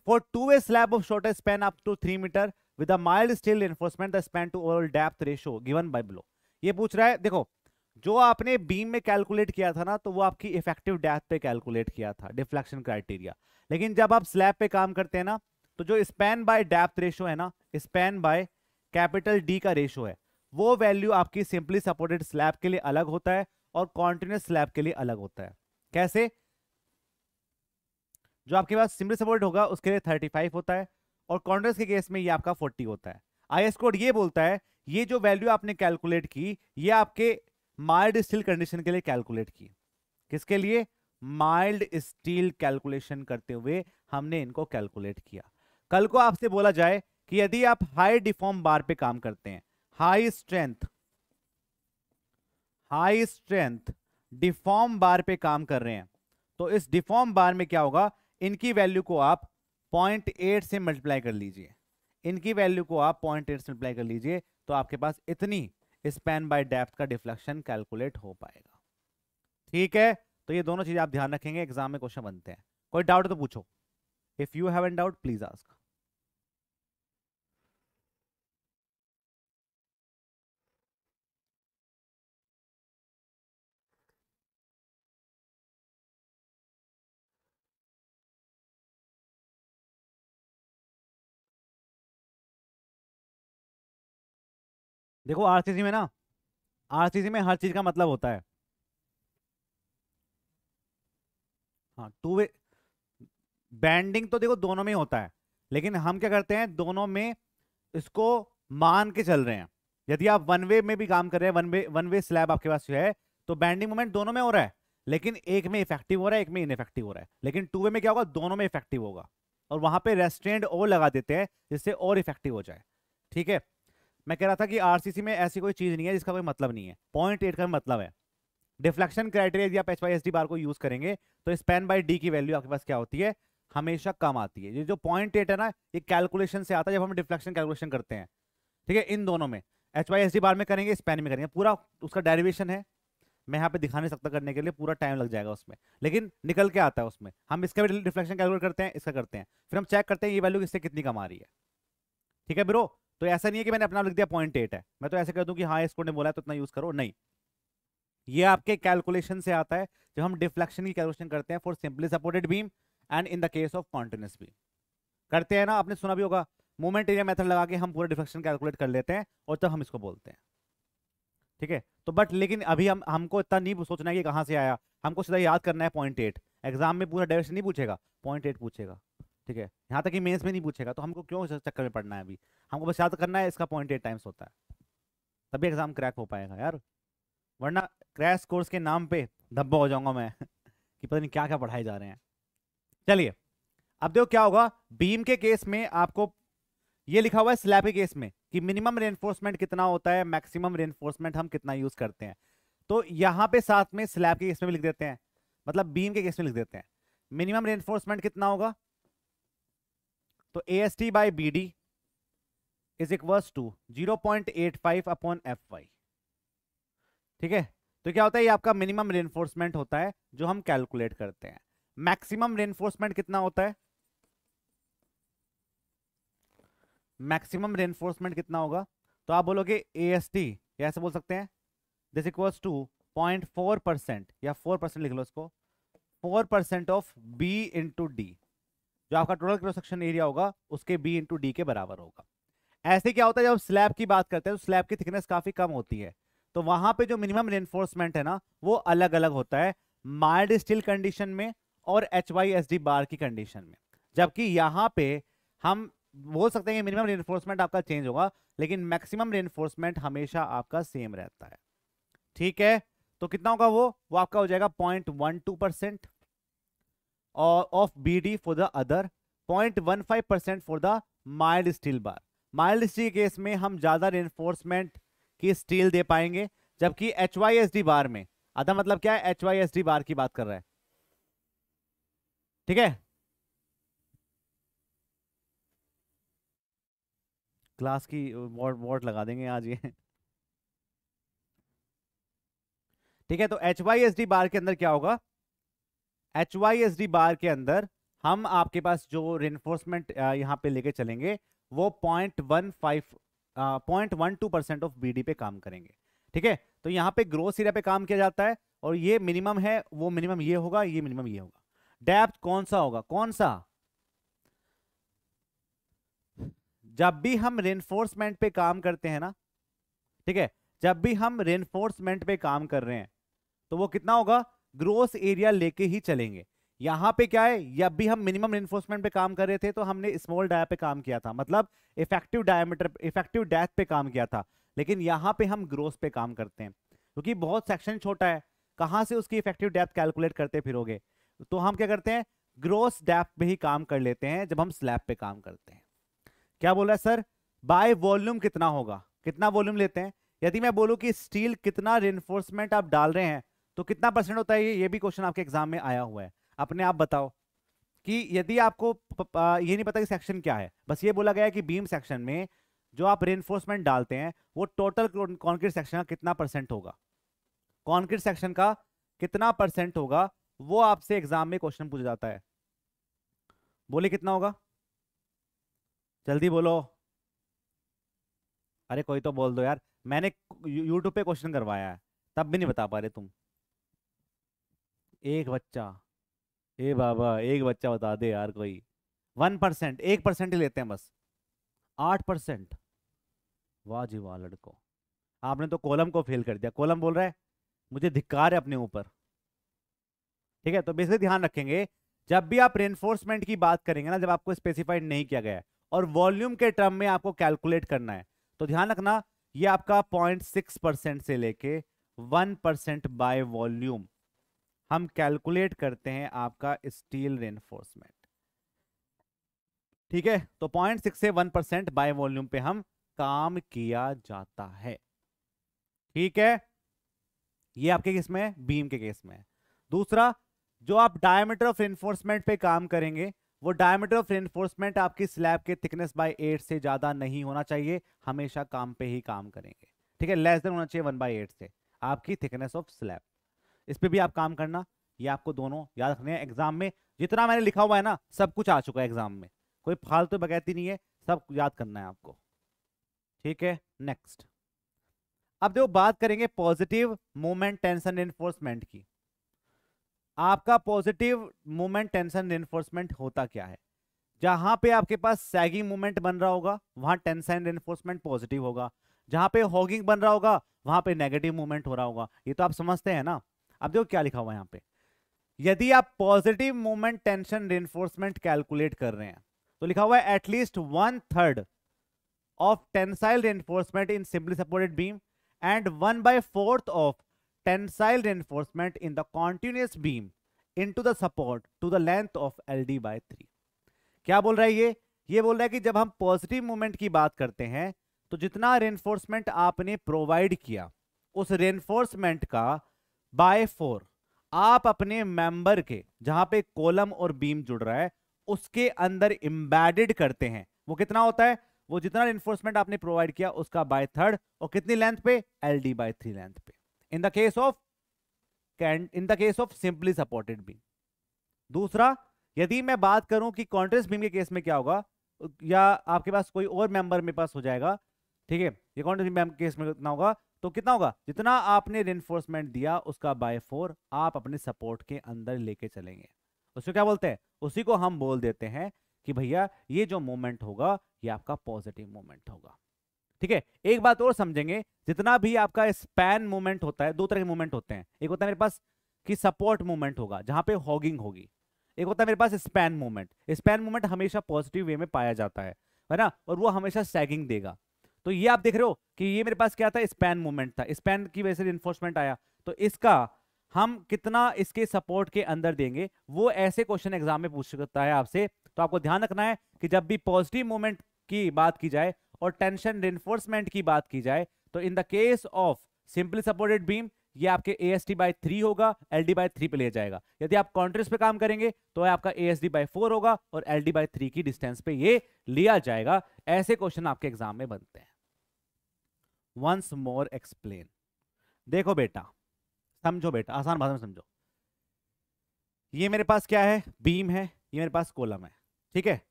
for two way slab of shorter span up to 3 metre with a mild steel reinforcement the span to overall depth ratio given by below. ये पूछ रहा है, देखो जो आपने बीम में कैलकुलेट किया था ना, तो वो आपकी इफेक्टिव डेप्थ पे कैलकुलेट किया था, डिफ्लेक्शन क्राइटेरिया, लेकिन जब आप स्लैब पे काम करते हैं ना, तो जो स्पैन बाय डेप्थ रेशियो है ना, स्पैन बाय कैपिटल डी का रेशियो है, वो वैल्यू आपकी सिंपली सपोर्टेड स्लैब के लिए अलग होता है और कॉन्टिन्यूस स्लैब के लिए अलग होता है। कैसे? जो आपके पास सिंपली सपोर्टेड होगा उसके लिए 35 होता है और कॉन्टिन्यूस के केस में ये आपका 40 होता है। आईएस कोड ये बोलता है ये जो वैल्यू आपने कैलकुलेट की, ये आपके माइल्ड स्टील कंडीशन के लिए कैलकुलेट की। किसके लिए? माइल्ड स्टील कैलकुलेशन करते हुए हमने इनको कैलकुलेट किया। कल को आपसे बोला जाए कि यदि आप हाई डिफॉर्म बार पे काम करते हैं, हाई स्ट्रेंथ डिफॉर्म बार पे काम कर रहे हैं, तो इस डिफॉर्म बार में क्या होगा, इनकी वैल्यू को आप 0.8 से मल्टीप्लाई कर लीजिए, इनकी वैल्यू को आप 0.8 से मल्टीप्लाई कर लीजिए, तो आपके पास इतनी स्पैन बाय डेप्थ का डिफ्लेक्शन कैलकुलेट हो पाएगा। ठीक है, तो ये दोनों चीजें आप ध्यान रखेंगे, एग्जाम में क्वेश्चन बनते हैं। कोई डाउट तो पूछो, if you have an doubt please ask. देखो आरसीसी में ना, आरसीसी में हर चीज का मतलब होता है। हाँ टू वे बैंडिंग तो देखो दोनों में ही होता है, लेकिन हम क्या करते हैं, दोनों में इसको मान के चल रहे हैं। यदि आप वन वे में भी काम कर रहे हैं, वन वे स्लैब आपके पास जो है, तो बैंडिंग मोमेंट दोनों में हो रहा है, लेकिन एक में इफेक्टिव हो रहा है, एक में इनइफेक्टिव हो रहा है। लेकिन टू वे में क्या होगा, दोनों में इफेक्टिव होगा। और वहां पे रेस्ट्रेंड और लगा देते हैं जिससे और इफेक्टिव हो जाए। ठीक है, मैं कह रहा था कि आरसीसी में ऐसी कोई चीज नहीं है जिसका कोई मतलब नहीं है। पॉइंट 8 का मतलब है डिफ्लेक्शन क्राइटेरिया। यदि आप HYSD बार को यूज करेंगे तो स्पैन बाय डी की वैल्यू आपके पास क्या होती है, हमेशा कम आती है। ये जो पॉइंट 8 है ना, ये कैलकुलेशन से आता है जब हम डिफ्लेक्शन कैलकुलेशन करते हैं। ठीक है, इन दोनों में HYSD बार में करेंगे, स्पैन में करेंगे, पूरा उसका डेरिवेशन है। मैं यहाँ पे दिखा नहीं सकता करने के लिए, पूरा टाइम लग जाएगा उसमें, लेकिन निकल के आता है उसमें। हम इसका भी रिफ्लेक्शन कैलकुलेट करते हैं, इसका करते हैं, फिर हम चेक करते हैं ये वैल्यू इससे कितनी कम आ रही है। ठीक है ब्रो, तो ऐसा नहीं है कि मैंने अपना लिख दिया पॉइंट 8 है, मैं तो ऐसे कर दूं कि हाँ इसको ने बोला है तो इतना यूज करो, नहीं। ये आपके कैलकुलेशन से आता है जब हम डिफ्लेक्शन की कैलकुलेशन करते हैं for simply supported beam and in the case of continuous beam करते हैं ना। आपने सुना भी होगा, मोमेंट एरिया मेथड लगा के हम पूरा डिफ्लेक्शन कैलकुलेट कर लेते हैं और तब हम इसको बोलते हैं। ठीक है, तो बट लेकिन अभी हमको इतना नहीं सोचना है कि कहाँ से आया, हमको सीधा याद करना है पॉइंट 8। एग्जाम में पूरा डायरेक्शन नहीं पूछेगा, पॉइंट 8 पूछेगा। ठीक है, यहाँ तक कि मेंस में नहीं पूछेगा, तो हमको क्यों इस चक्कर में पड़ना है अभी, हमको बस याद करना है इसका पॉइंट 8 टाइम्स होता है, तभी एग्जाम क्रैक हो पाएगा यार। वरना क्रैश कोर्स के नाम पे धब्बा हो जाऊंगा मैं कि पता नहीं क्या क्या पढ़ाए जा रहे हैं। चलिए, अब देखो क्या होगा बीम के केस में। आपको ये लिखा हुआ है स्लैब के केस में कि मिनिमम रेनफोर्समेंट कितना होता है, मैक्सिमम रेनफोर्समेंट हम कितना यूज करते हैं। तो यहां पे साथ में स्लैब के केस में भी लिख देते हैं, मतलब बीम के केस में लिख देते हैं मिनिमम रेनफोर्समेंट कितना होगा। तो AST by BD is equals to 0.85 upon FY। ठीक है, तो क्या होता है, ये आपका मिनिमम रेनफोर्समेंट होता है जो हम कैलकुलेट करते हैं। मैक्सिमम रेनफोर्समेंट कितना होता है, मैक्सिमम रेनफोर्समेंट कितना होगा, तो आप बोलोगे AST, या ऐसे बोल सकते हैं दिस इक्वल्स टू 0.4% या 4% लिख लो इसको, 4% ऑफ B इंटू डी, जो आपका टोटल क्रॉस सेक्शन एरिया होगा उसके B इंटू डी के बराबर होगा। ऐसे क्या होता है जब स्लैब की बात करते हैं तो स्लैब की थिकनेस काफी कम होती है, तो वहां पे जो मिनिमम रेनफोर्समेंट है ना वो अलग अलग होता है, माइल्ड स्टील कंडीशन में और HYSD बार की कंडीशन में। जबकि यहां पे हम बोल सकते हैं कि मिनिमम रेनफोर्समेंट आपका चेंज होगा, लेकिन मैक्सिमम रेनफोर्समेंट हमेशा आपका सेम रहता है। ठीक है, तो कितना होगा वो आपका हो जाएगा 0.12% और of BD for the other, 0.15% for the mild steel bar. Mild steel case में हम ज्यादा रेनफोर्समेंट की स्टील दे पाएंगे, जबकि HYSD बार में आधा मतलब क्या है, HYSD बार की बात कर रहा है। ठीक है, क्लास की वॉट वॉट लगा देंगे आज ये ठीक है, तो HYSD बार के अंदर क्या होगा, HYSD बार के अंदर हम आपके पास जो रेनफोर्समेंट यहां पे लेके चलेंगे वो 0.12% ऑफ BD पे काम करेंगे। ठीक है, तो यहां पे ग्रोस एरिया पे काम किया जाता है, और ये मिनिमम है, वो मिनिमम ये होगा, ये मिनिमम ये होगा। डेप्थ कौन सा होगा, कौन सा, जब भी हम रेनफोर्समेंट पे काम करते हैं ना, ठीक है, जब भी हम रेनफोर्समेंट पे काम कर रहे हैं तो वो कितना होगा, ग्रोस एरिया लेके ही चलेंगे। यहां पे क्या है, जब भी हम मिनिमम रेनफोर्समेंट पे काम कर रहे थे तो हमने स्मॉल डाया पे काम किया था, मतलब इफेक्टिव डायमीटर, इफेक्टिव डेप्थ पे काम किया था। लेकिन यहां पे हम ग्रोस पे काम करते हैं क्योंकि बहुत सेक्शन छोटा है, कहां से उसकी इफेक्टिव डेप्थ कैलकुलेट करते फिरोगे, तो हम क्या करते हैं, ग्रोस डेप्थ पे ही काम कर लेते हैं जब हम स्लैब पे काम करते हैं। क्या बोल रहा है सर, बाय वॉल्यूम कितना होगा, कितना वॉल्यूम लेते हैं। यदि मैं बोलूं कि स्टील कितना रेनफोर्समेंट आप डाल रहे हैं तो कितना परसेंट होता है, ये भी क्वेश्चन आपके एग्जाम में आया हुआ है। अपने आप बताओ कि यदि आपको ये नहीं पता कि सेक्शन क्या है, बस ये बोला गया है कि बीम सेक्शन में जो आप रेनफोर्समेंट डालते हैं वो टोटल कॉन्क्रीट सेक्शन का कितना परसेंट होगा, कॉन्क्रीट सेक्शन का कितना परसेंट होगा, वो आपसे एग्जाम में क्वेश्चन पूछा जाता है। बोले कितना होगा, जल्दी बोलो, अरे कोई तो बोल दो यार, मैंने यूट्यूब पे क्वेश्चन करवाया है तब भी नहीं बता पा रहे तुम। एक बच्चा, ए बाबा एक बच्चा बता दे यार कोई। 1%, 1% ही लेते हैं बस, 8%। वाह जी वाह लड़को, आपने तो कॉलम को फेल कर दिया। कॉलम बोल रहा है मुझे धिक्कार है अपने ऊपर। ठीक है, तो बेसिकली ध्यान रखेंगे जब भी आप रेनफोर्समेंट की बात करेंगे ना, जब आपको स्पेसिफाइड नहीं किया गया है और वॉल्यूम के टर्म में आपको कैलकुलेट करना है, तो ध्यान रखना ये आपका 0.6% से लेके 1% बाय वॉल्यूम हम कैलकुलेट करते हैं आपका स्टील रेनफोर्समेंट। ठीक है, तो 0.6 से 1% बाय वॉल्यूम पे हम काम किया जाता है। ठीक है, ये आपके केस में है, बीम के केस में है। दूसरा, जो आप डायमीटर ऑफ रेनफोर्समेंट पे काम करेंगे, वो डायमीटर ऑफ रेनफोर्समेंट आपकी स्लैब के थिकनेस बाय 8 से ज्यादा नहीं होना चाहिए, हमेशा काम पे ही काम करेंगे। ठीक है, लेस देन होना चाहिए 1/8 से आपकी थिकनेस ऑफ स्लैब। इस पे भी आप काम करना, ये आपको दोनों याद रखने हैं। एग्जाम में जितना मैंने लिखा हुआ है ना, सब कुछ आ चुका है एग्जाम में, कोई फालतू बकैती नहीं है, सब याद करना है आपको। ठीक है, नेक्स्ट। अब देखो बात करेंगे पॉजिटिव मोमेंट टेंशन रेनफोर्समेंट की। आपका पॉजिटिव मोमेंट टेंशन रेनफोर्समेंट होता क्या है? जहां पे आपके पास सैगिंग मोमेंट बन रहा होगा वहां टेंसाइन रेनफोर्समेंट पॉजिटिव होगा, जहां पे हॉगिंग बन रहा होगा वहां पे नेगेटिव मोमेंट हो रहा होगा। ये तो आप समझते हैं ना। अब देखो क्या लिखा हुआ है यहाँ पे, यदि आप positive moment tension reinforcement calculate कर रहे हैं तो लिखा हुआ है at least 1/3 of tensile reinforcement in simply supported beam and 1/4 of tensile reinforcement in the continuous beam into the support to the length of LD/3। क्या बोल रहा है ये बोल रहा है कि जब हम पॉजिटिव मोमेंट की बात करते हैं तो जितना रेनफोर्समेंट आपने प्रोवाइड किया उस रेनफोर्समेंट का बाय 4 आप अपने मेंबर के, जहां पे कॉलम और बीम जुड़ रहा है, उसके अंदर इंबेडेड करते हैं। वो कितना होता है? वो जितना रेनफोर्समेंट आपने प्रोवाइड किया उसका बाय 3rd, और कितनी लेंथ पे? LD/3 लेंथ पे, इन the case of simply supported beam. दूसरा, यदि मैं बात करूं कि कॉन्ट्रास्ट बीम के केस में क्या होगा, या आपके पास कोई और मेंबर मेरे पास हो जाएगा, ठीक है, ये कॉन्ट्रास्ट बीम के केस में कितना होगा, तो कितना होगा? जितना आपने रेनफोर्समेंट दिया उसका बाय 4 आप अपने सपोर्ट के अंदर लेके चलेंगे। उसको क्या बोलते हैं? उसी को हम बोल देते हैं कि भैया ये जो मोमेंट होगा ये आपका पॉजिटिव मोमेंट होगा। ठीक है, एक बात और समझेंगे, जितना भी आपका स्पैन मूवमेंट होता है, दो तरह के मूवमेंट होते हैं। एक होता है मेरे पास कि सपोर्ट मूवमेंट होगा जहां पे हॉगिंग होगी, एक होता है मेरे पास स्पैन मूवमेंट। स्पैन मूवमेंट हमेशा पॉजिटिव वे में पाया जाता है ना, और वो हमेशा सैगिंग देगा। तो ये आप देख रहे हो कि ये मेरे पास क्या था? स्पैन मूवमेंट था, स्पैन की वजह से रिइंफोर्समेंट आया। तो इसका हम कितना इसके सपोर्ट के अंदर देंगे, वो ऐसे क्वेश्चन एग्जाम में पूछ सकता है आपसे। तो आपको ध्यान रखना है कि जब भी पॉजिटिव मूवमेंट की बात की जाए और टेंशन रिइंफोर्समेंट की बात की जाए, तो इन the case of simply supported beam ये आपके ASD/3 होगा, LD/3 पे ले जाएगा। यदि आप कॉन्ट्रेस्ट पे काम करेंगे तो आपका ASD/4 होगा और LD/3 की डिस्टेंस पे ये लिया जाएगा। ऐसे क्वेश्चन आपके एग्जाम में बनते हैं। Once more explain. देखो बेटा, समझो बेटा, आसान भाषा में समझो। ये मेरे पास क्या है? बीम है, ये मेरे पास कॉलम है, ठीक है,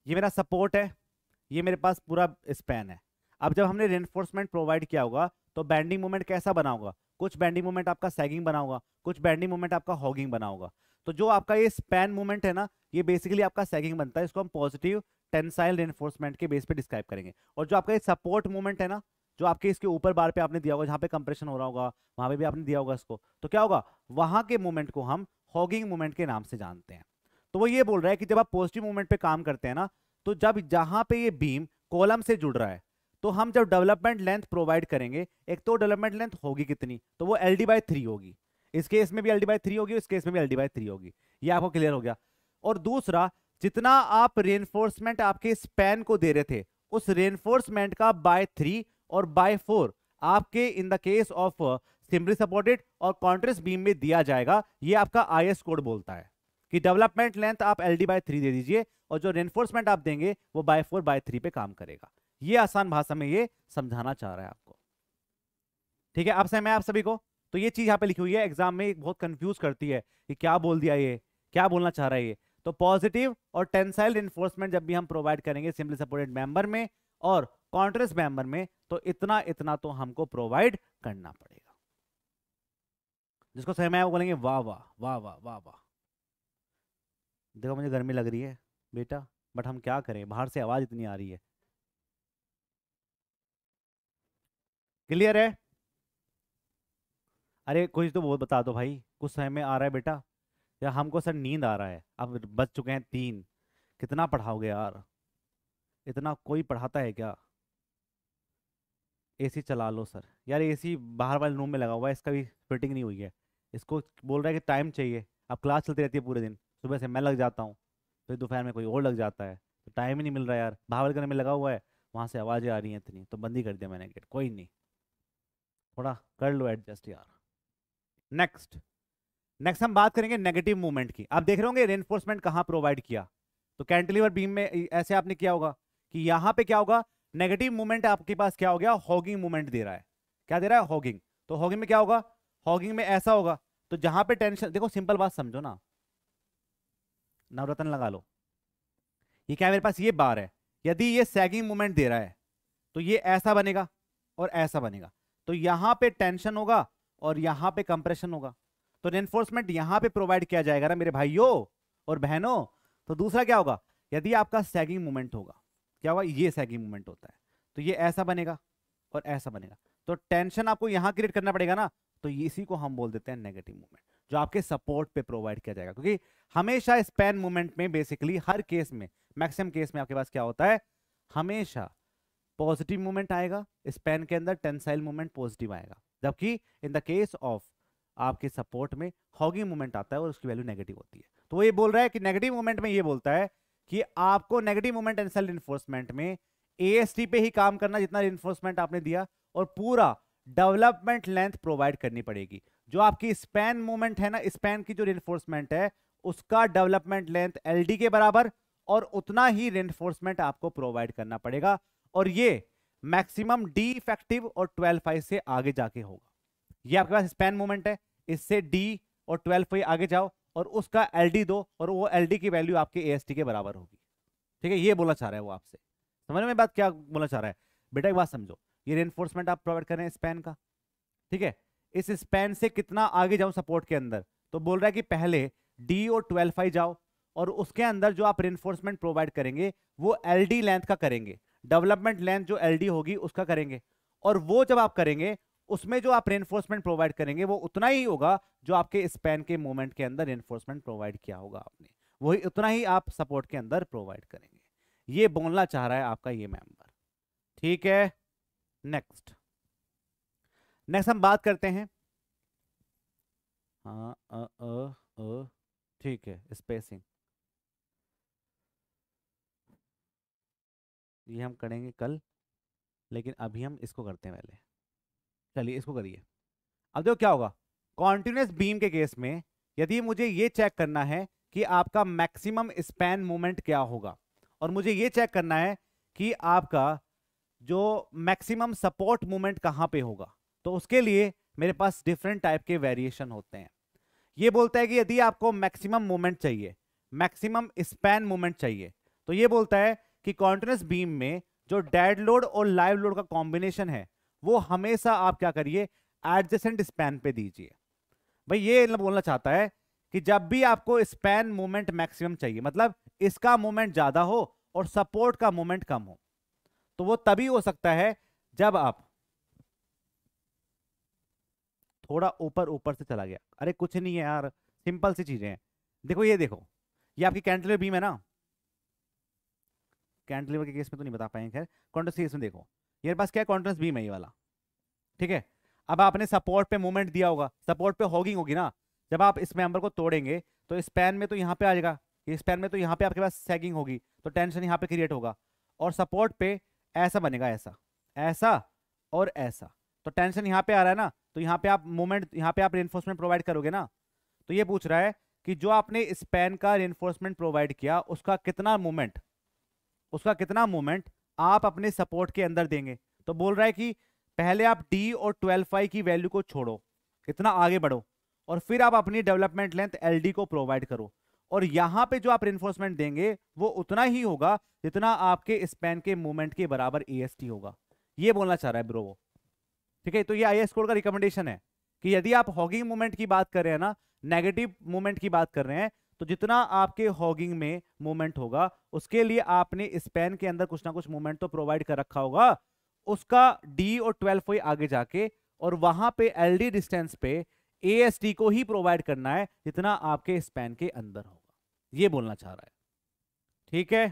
ये मेरा सपोर्ट है, ये मेरे पास पूरा स्पैन है। अब जब हमने रेनफोर्समेंट प्रोवाइड किया होगा तो बैंडिंग मोमेंट कैसा बना होगा? कुछ बैंडिंग मोमेंट आपका सैगिंग बना होगा, कुछ बैंडिंग मोमेंट आपका हॉगिंग बना होगा। तो जो आपका ये स्पैन मोमेंट है ना, ये बेसिकली आपका सैगिंग बनता है। इसको हम पॉजिटिव टेंसाइल रेनफोर्समेंट के बेस पे डिस्क्राइब करेंगे। और जो आपका ये सपोर्ट मोमेंट है ना, जो आपके इसके ऊपर बार पे आपने दिया होगा, जहां पे कंप्रेशन हो रहा होगा वहां पे भी आपने दिया होगा इसको, तो क्या होगा? वहां के मोमेंट को हम हॉगिंग मोमेंट के नाम से जानते हैं। तो वो ये बोल रहा है कि जब आप पॉजिटिव मोमेंट पे काम करते हैं ना, तो जब जहां पे ये बीम कॉलम से जुड़ रहा है, तो हम जब डेवलपमेंट लेंथ प्रोवाइड करेंगे, एक तो डेवलपमेंट लेंथ होगी कितनी? तो वो LD/3 होगी। इस केस में भी LD/3 होगी, इस केस में भी LD/3 होगी। ये आपको क्लियर हो गया। और दूसरा, जितना आप रेनफोर्समेंट आपके स्पैन को दे रहे थे, उस रेनफोर्समेंट का बाय 3 और बाय 4 आपके इन the case of simply supported और कॉन्ट्रास्ट बीम में दिया जाएगा। ये आपका IS कोड बोलता है कि डेवलपमेंट लेंथ आप LD/3 दे दीजिए और जो रेनफोर्समेंट आप देंगे वो बाय 4 बाय 3 पे काम करेगा। ये आसान भाषा में ये समझाना चाह रहा है आपको। ठीक है, अब समय आप सभी को। तो ये चीज यहां पे लिखी हुई है, एग्जाम में बहुत कंफ्यूज करती है कि क्या बोल दिया ये, क्या बोलना चाह रहा है ये। तो पॉजिटिव और टेंसाइल रिइंफोर्समेंट जब भी हम प्रोवाइड करेंगे सिंपली सपोर्टेड मेंबर में और कॉन्ट्रास्ट मेंबर में, तो इतना इतना तो हमको प्रोवाइड करना पड़ेगा। जिसको समझ में आया वो बोलेंगे वाह वाह वाह वाह वाह वाह। देखो मुझे गर्मी लग रही है बेटा, बट हम क्या करें, बाहर से आवाज इतनी आ रही है। क्लियर है? अरे कुछ तो बहुत बता दो भाई, कुछ समय में आ रहा है बेटा, या हमको सर नींद आ रहा है। अब बज चुके हैं 3, कितना पढ़ाओगे यार? इतना कोई पढ़ाता है क्या? AC चला लो सर। यार AC बाहर वाले रूम में लगा हुआ है, इसका भी फिटिंग नहीं हुई है। इसको बोल रहा है कि टाइम चाहिए। अब क्लास चलती रहती है पूरे दिन, सुबह से मैं लग जाता हूँ, फिर दोपहर में कोई और लग जाता है, तो टाइम ही नहीं मिल रहा यार, भावलगढ़ में लगा हुआ है, वहां से आवाजें आ रही हैं इतनी, तो बंद ही कर दिया मैंने गेट। कोई नहीं, थोड़ा कर लो एडजस्ट यार। नेक्स्ट, नेक्स्ट हम बात करेंगे नेगेटिव मूवमेंट की। आप देख रहे होंगे रेनफोर्समेंट कहाँ प्रोवाइड किया, तो कैंटिलीवर बीम में ऐसे आपने किया होगा कि यहाँ पे क्या होगा, नेगेटिव मूवमेंट आपके पास क्या हो गया, हॉगिंग मूवमेंट दे रहा है। क्या दे रहा है, हॉगिंग। तो हॉगिंग में क्या होगा, हॉगिंग में ऐसा होगा, तो जहां पे टेंशन, देखो सिंपल बात समझो ना, नवरत्न लगा लो, ये क्या है मेरे पास, ये बार है, यदि ये सैगिंग मूवमेंट दे रहा है तो ये ऐसा बनेगा और ऐसा बनेगा, तो यहां पे टेंशन होगा और यहां पे कंप्रेशन होगा, तो रेनफोर्समेंट यहां पे प्रोवाइड किया जाएगा ना मेरे भाइयों और बहनों। तो दूसरा क्या होगा, यदि आपका सैगिंग मूवमेंट होगा, क्या होगा, ये सैगिंग मूवमेंट होता है, तो ये ऐसा बनेगा और ऐसा बनेगा, तो टेंशन आपको यहां क्रिएट करना पड़ेगा ना, तो इसी को हम बोल देते हैं नेगेटिव मूवमेंट, जो आपके सपोर्ट पे प्रोवाइड किया जाएगा। क्योंकि हमेशा स्पैन मूवमेंट में बेसिकली हर केस में, मैक्सिमम केस में आपके पास क्या होता है, हमेशा पॉजिटिव मूवमेंट आएगा, स्पैन के अंदर टेंसाइल मूवमेंट पॉजिटिव आएगा, जबकि इन द केस ऑफ आपके सपोर्ट में हॉगिंग मूवमेंट आता है और उसकी वैल्यू नेगेटिव होती है। तो वो ये बोल रहा है कि नेगेटिव मूवमेंट में ये बोलता है कि आपको नेगेटिव मूवमेंट टेंसाइल रिइंफोर्समेंट में एएसटी पे ही काम करना जितना रिइंफोर्समेंट आपने दिया, और पूरा डेवलपमेंट लेंथ प्रोवाइड करनी पड़ेगी। जो आपकी स्पैन मूवमेंट है ना, स्पैन की जो रिइंफोर्समेंट है उसका डेवलपमेंट लेंथ एलडी के बराबर, और उतना ही रिइंफोर्समेंट आपको प्रोवाइड करना पड़ेगा, और ये मैक्सिमम डी इफेक्टिव और 12 से आगे जाके होगा। ये आपके पास स्पैन मूवमेंट है, इससे डी और 12 आगे जाओ और उसका एलडी दो, और वो एलडी की वैल्यू आपके एएसटी के बराबर होगी। ठीक है, ये बोलना चाह रहा है वो आपसे, समझ में बात क्या बोलना चाह रहा है बेटा, एक बात समझो, ये रेनफोर्समेंट आप प्रोवाइड कर रहे हैं स्पैन का, ठीक है, इस स्पैन से कितना आगे जाऊं सपोर्ट के अंदर, तो बोल रहा है कि पहले डी और 12 जाओ, और उसके अंदर जो आप रेनफोर्समेंट प्रोवाइड करेंगे वो एलडी लेंथ का करेंगे, डेवलपमेंट लेंथ जो एलडी होगी उसका करेंगे, और वो जब आप करेंगे उसमें जो आप रेनफोर्समेंट प्रोवाइड करेंगे वो उतना ही होगा जो आपके स्पैन के मूवमेंट के अंदर रेनफोर्समेंट प्रोवाइड किया होगा आपने, वही उतना ही आप सपोर्ट के अंदर प्रोवाइड करेंगे। ये बोलना चाह रहा है आपका ये मेंबर, ठीक है। नेक्स्ट, नेक्स्ट हम बात करते हैं, हाँ ठीक है, स्पेसिंग ये हम करेंगे कल, लेकिन अभी हम इसको करते हैं पहले, चलिए इसको करिए। अब देखो क्या होगा, कॉन्टिन्यूस बीम के केस में यदि मुझे ये चेक करना है कि आपका मैक्सिमम स्पैन मूवमेंट क्या होगा, और मुझे ये चेक करना है कि आपका जो मैक्सिमम सपोर्ट मूवमेंट कहां पे होगा, तो उसके लिए मेरे पास डिफरेंट टाइप के वेरिएशन होते हैं। ये बोलता है कि यदि आपको मैक्सिमम मूवमेंट चाहिए, मैक्सिमम स्पैन मूवमेंट चाहिए, तो ये बोलता है कि कॉन्टिन्यूस बीम में जो डेड लोड और लाइव लोड का कॉम्बिनेशन है वो हमेशा आप क्या करिए, एडजेसेंट स्पैन पे दीजिए। भाई ये बोलना चाहता है कि जब भी आपको स्पैन मूवमेंट मैक्सिमम चाहिए, मतलब इसका मूवमेंट ज्यादा हो और सपोर्ट का मूवमेंट कम हो, तो वो तभी हो सकता है जब आप थोड़ा ऊपर ऊपर से चला गया। अरे कुछ नहीं है यार, सिंपल सी चीजें हैं। देखो ये देखो, ये आपकी कैंटिलीवर बीम है ना, कैंटिलीवर के केस में तो नहीं बता पाएंगे, खैर कॉन्टिन्यूस केस में देखो, ये पास क्या है, कॉन्टिन्यूस बीम है ये वाला, ठीक है। अब आपने सपोर्ट पे मूवमेंट दिया होगा, सपोर्ट पे हॉगिंग होगी ना, जब आप इस मेंबर को तोड़ेंगे तो स्पैन में तो यहाँ पे आ जाएगा, ये स्पैन में तो यहाँ पे आपके पास सैगिंग होगी, तो टेंशन यहाँ पे क्रिएट होगा, और सपोर्ट पे ऐसा बनेगा, ऐसा ऐसा और ऐसा, तो टेंशन यहाँ पे आ रहा है ना, तो यहाँ पे आप मूवमेंट, यहाँ पे आप रेनफोर्समेंट प्रोवाइड करोगे ना। तो ये पूछ रहा है कि जो आपने स्पैन का रेनफोर्समेंट प्रोवाइड किया उसका कितना मूवमेंट, उसका कितना मूवमेंट आप अपने सपोर्ट के अंदर देंगे। तो बोल रहा है कि पहले आप डी और 12 की वैल्यू को छोड़ो, इतना आगे बढ़ो, और फिर आप अपनी डेवलपमेंट लेंथ एलडी को प्रोवाइड करो, और यहां पे जो आप रेनफोर्समेंट देंगे वो उतना ही होगा जितना आपके स्पैन के मूवमेंट के बराबर एएसटी होगा। ये बोलना चाह रहा है ब्रो वो, ठीक है। तो ये आईएएस कोड का रिकमेंडेशन है कि यदि आप हॉगिंग मूवमेंट की बात कर रहे हैं ना, नेगेटिव मूवमेंट की बात कर रहे हैं, तो जितना आपके हॉगिंग में मूवमेंट होगा उसके लिए आपने स्पैन के अंदर कुछ ना कुछ मूवमेंट तो प्रोवाइड कर रखा होगा, उसका डी और 12 आगे जाके, और वहां पे एलडी डिस्टेंस पे एएसडी को ही प्रोवाइड करना है जितना आपके स्पैन के अंदर होगा। ये बोलना चाह रहा है, ठीक है।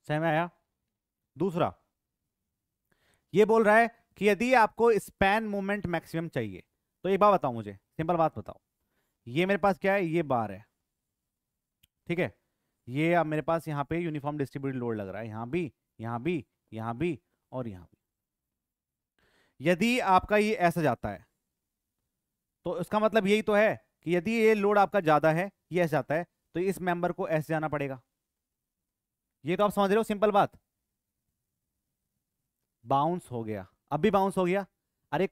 समझ में आया। दूसरा ये बोल रहा है कि यदि आपको स्पैन मूवमेंट मैक्सिमम चाहिए, तो एक बात बताओ मुझे, सिंपल बात बताओ, ये मेरे पास क्या है, ये बार है, ठीक है। ये अब मेरे पास यहाँ पे यूनिफॉर्म डिस्ट्रीब्यूटेड लोड लग रहा है, यहाँ भी, यहाँ भी, यहाँ भी, और यहाँ भी। यदि आपका ये ऐसा जाता है तो इसका मतलब यही तो है कि यदि ये लोड आपका ज्यादा है, ये ऐसे जाता है, तो इस मेंबर को ऐसे जाना पड़ेगा। ये तो आप समझ रहे हो, सिंपल बात। बाउंस हो गया, अब भी बाउंस हो गया। अरे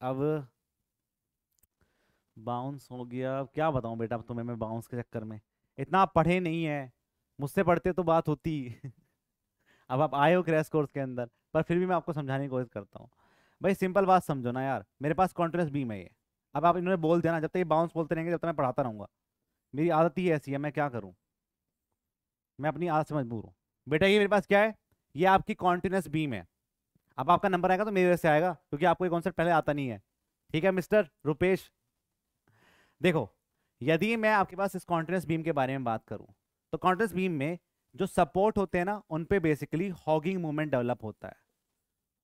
अब बाउंस हो गया, अब क्या बताऊं बेटा तुम्हें मैं बाउंस के चक्कर में, इतना आप पढ़े नहीं है, मुझसे पढ़ते तो बात होती। अब आप आए हो क्रैश कोर्स के अंदर, पर फिर भी मैं आपको समझाने की कोशिश करता हूँ। भाई सिंपल बात समझो ना यार, मेरे पास कॉन्टिन्यूस बीम है ये। अब आप इन्होंने बोल दिया ना, जब तक ये बाउंस बोलते रहेंगे जब तक मैं पढ़ाता रहूंगा। मेरी आदत ही ऐसी है, मैं क्या करूं, मैं अपनी आदत से मजबूर हूँ। बेटा ये मेरे पास क्या है, ये आपकी कॉन्टिन्यूस बीम है। अब आपका नंबर आएगा तो मेरे वजह से आएगा, क्योंकि आपको ये कॉन्सेप्ट पहले आता नहीं है। ठीक है मिस्टर रुपेश। देखो, यदि मैं आपके पास इस कॉन्टिन्यूस बीम के बारे में बात करूं, तो कॉन्टिन्यूस बीम में जो सपोर्ट होते हैं ना, उन पे बेसिकली हॉगिंग मूवमेंट डेवलप होता है।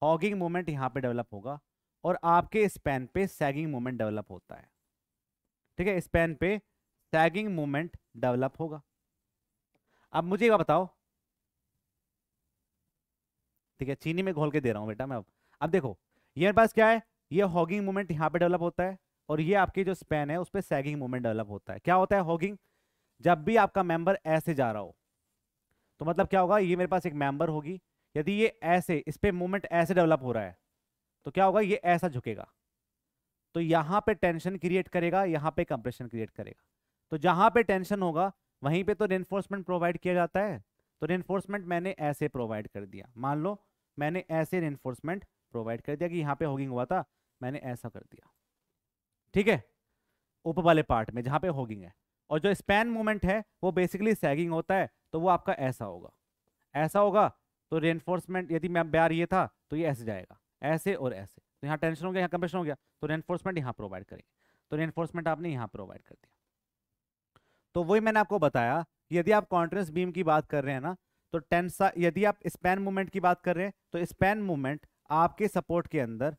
हॉगिंग मूवमेंट यहाँ पे डेवलप होगा, और आपके स्पैन पे सैगिंग मूवमेंट डेवलप होता है। ठीक है, स्पैन पे सैगिंग मूवमेंट डेवलप होगा। अब मुझे ये बताओ, ठीक है चीनी में घोल के दे रहा हूं बेटा मैं। अब देखो, ये मेरे पास क्या है, ये हॉगिंग मूवमेंट यहाँ पे डेवलप होता है, और ये आपकी जो स्पैन है उस पर सैगिंग मूवमेंट डेवलप होता है। क्या होता है हॉगिंग, जब भी आपका मेंबर ऐसे जा रहा हो, तो मतलब क्या होगा, ये मेरे पास एक मेंबर होगी, यदि ये ऐसे, इस पे मूवमेंट ऐसे डेवलप हो रहा है, तो क्या होगा, ये ऐसा झुकेगा, तो यहां पे टेंशन क्रिएट करेगा, यहां पे कंप्रेशन क्रिएट करेगा। तो जहां पे टेंशन होगा वहीं पे तो रेनफोर्समेंट प्रोवाइड किया जाता है। तो रेनफोर्समेंट मैंने ऐसे प्रोवाइड कर दिया, मान लो मैंने ऐसे रेनफोर्समेंट प्रोवाइड कर दिया कि यहाँ पे होगिंग हुआ था, मैंने ऐसा कर दिया। ठीक है, ऊपर वाले पार्ट में जहां पे होगिंग है। और जो स्पैन मूवमेंट है वो बेसिकली सैगिंग होता है, तो वो आपका ऐसा होगा, ऐसा होगा। तो रेनफोर्समेंट, यदि मैं ब्यार ये था तो ये ऐसे जाएगा, ऐसे और ऐसे, तो यहाँ टेंशन हो गया, यहाँ कंप्रेशन हो गया, तो रेनफोर्समेंट यहाँ प्रोवाइड करेंगे। तो रेनफोर्समेंट आपने यहाँ प्रोवाइड कर दिया। तो वही मैंने आपको बताया कि यदि आप कॉन्टिन्यूस बीम की बात कर रहे हैं ना, तो टेंसा, यदि आप स्पैन मूवमेंट की बात कर रहे हैं तो स्पैन मूवमेंट आपके सपोर्ट के अंदर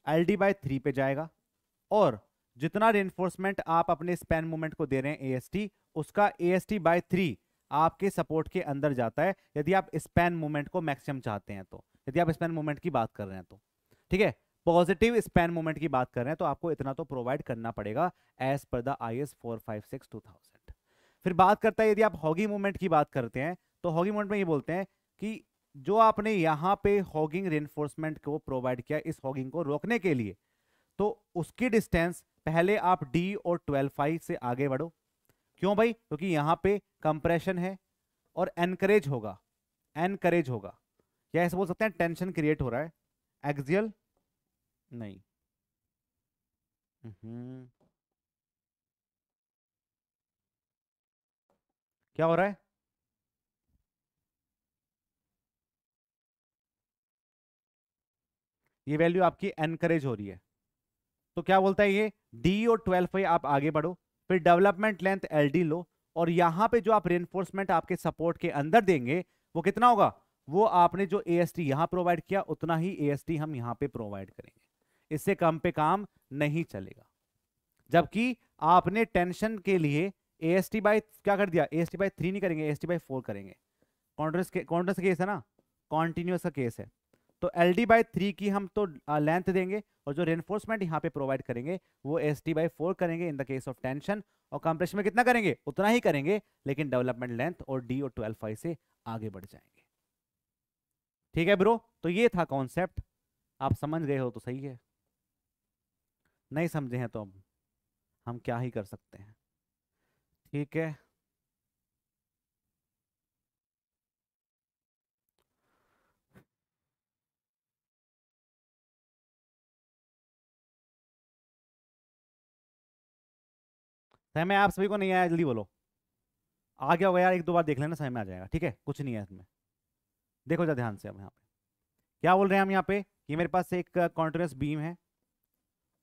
LD/3 पे जाएगा, और जितना रेनफोर्समेंट आप अपने स्पैन मूवमेंट को दे रहे हैं AST, उसका AST/3 आपके सपोर्ट के अंदर जाता है, यदि आप स्पैन मूवमेंट को मैक्सिमम चाहते हैं तो, यदि आप स्पैन मूवमेंट की बात कर रहे हैं तो। ठीक है, पॉजिटिव स्पैन मूवमेंट की बात कर रहे हैं तो आपको इतना तो प्रोवाइड करना पड़ेगा एज पर द IS 456/2000। फिर बात करता है, यदि आप हॉगी मूवमेंट की बात करते हैं, तो हॉगी मूवमेंट में ये बोलते हैं कि जो आपने यहां पे हॉगिंग रेनफोर्समेंट को प्रोवाइड किया इस हॉगिंग को रोकने के लिए, तो उसकी डिस्टेंस पहले आप D और 12 से आगे बढ़ो। क्यों भाई, क्योंकि यहां पे कंप्रेशन है और एनकरेज होगा, एनकरेज होगा, या ऐसे बोल सकते हैं टेंशन क्रिएट हो रहा है, एक्सियल नहीं। क्या हो रहा है, ये वैल्यू आपकी एनकरेज हो रही है। तो क्या बोलता है ये, D और 12 पे आप आगे बढ़ो, फिर डेवलपमेंट लेंथ LD लो, और यहां पे जो आप रेनफोर्समेंट आपके सपोर्ट के अंदर देंगे वो कितना होगा, वो आपने जो AST यहां प्रोवाइड किया उतना ही AST हम यहां पे प्रोवाइड करेंगे, इससे कम पे काम नहीं चलेगा। जबकि आपने टेंशन के लिए AST बाय क्या कर दिया, AST/3 नहीं करेंगे, AST/4 करेंगे। कॉन्टिन्यूस केस है ना, कॉन्टिन्यूस का केस है, तो LD/3 की हम तो लेंथ देंगे, और जो रेनफोर्समेंट यहाँ पे प्रोवाइड करेंगे वो ST/4 करेंगे इन द केस ऑफ टेंशन, और कंप्रेशन में कितना करेंगे, उतना ही करेंगे, लेकिन डेवलपमेंट लेंथ और D और 12 से आगे बढ़ जाएंगे। ठीक है ब्रो, तो ये था कॉन्सेप्ट, आप समझ गए हो तो सही है, नहीं समझे हैं तो अब हम क्या ही कर सकते हैं। ठीक है, समय में आप सभी को नहीं आया, जल्दी बोलो। आ गया होगा यार, एक दो बार देख लेना, समय में आ जाएगा। ठीक है, कुछ नहीं है इसमें, देखो जरा ध्यान से। अब यहाँ पे क्या बोल रहे हैं हम, यहाँ पे ये मेरे पास एक कॉन्टिन्यूस बीम है,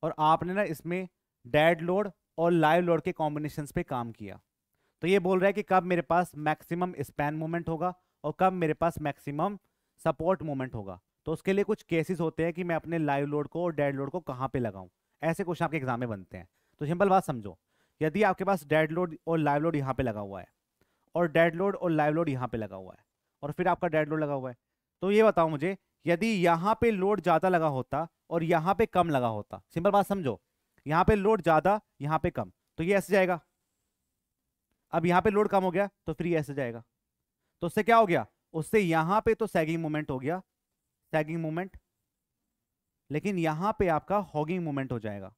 और आपने ना इसमें डेड लोड और लाइव लोड के कॉम्बिनेशंस पे काम किया। तो ये बोल रहा है कि कब मेरे पास मैक्सिमम स्पैन मूवमेंट होगा और कब मेरे पास मैक्सिमम सपोर्ट मूवमेंट होगा। तो उसके लिए कुछ केसेस होते हैं कि मैं अपने लाइव लोड को और डेड लोड को कहाँ पे लगाऊं, ऐसे क्वेश्चन आपके एग्जाम में बनते हैं। तो सिंपल बात समझो, यदि आपके पास डेड लोड और लाइव लोड यहाँ पे लगा हुआ है, और डेड लोड और लाइव लोड यहाँ पे लगा हुआ है, और फिर आपका डेड लोड लगा हुआ है, तो ये बताओ मुझे, यदि यहाँ पे लोड ज्यादा लगा होता और यहाँ पे कम लगा होता, सिंपल बात समझो, यहाँ पे लोड ज्यादा यहाँ पे कम, तो ये ऐसे जाएगा। अब यहाँ पे लोड कम हो गया तो फिर ये ऐसे जाएगा। तो उससे क्या हो गया, उससे यहाँ पे तो सैगिंग मूवमेंट हो गया, सैगिंग मूवमेंट, लेकिन यहाँ पे आपका हॉगिंग मूवमेंट हो जाएगा,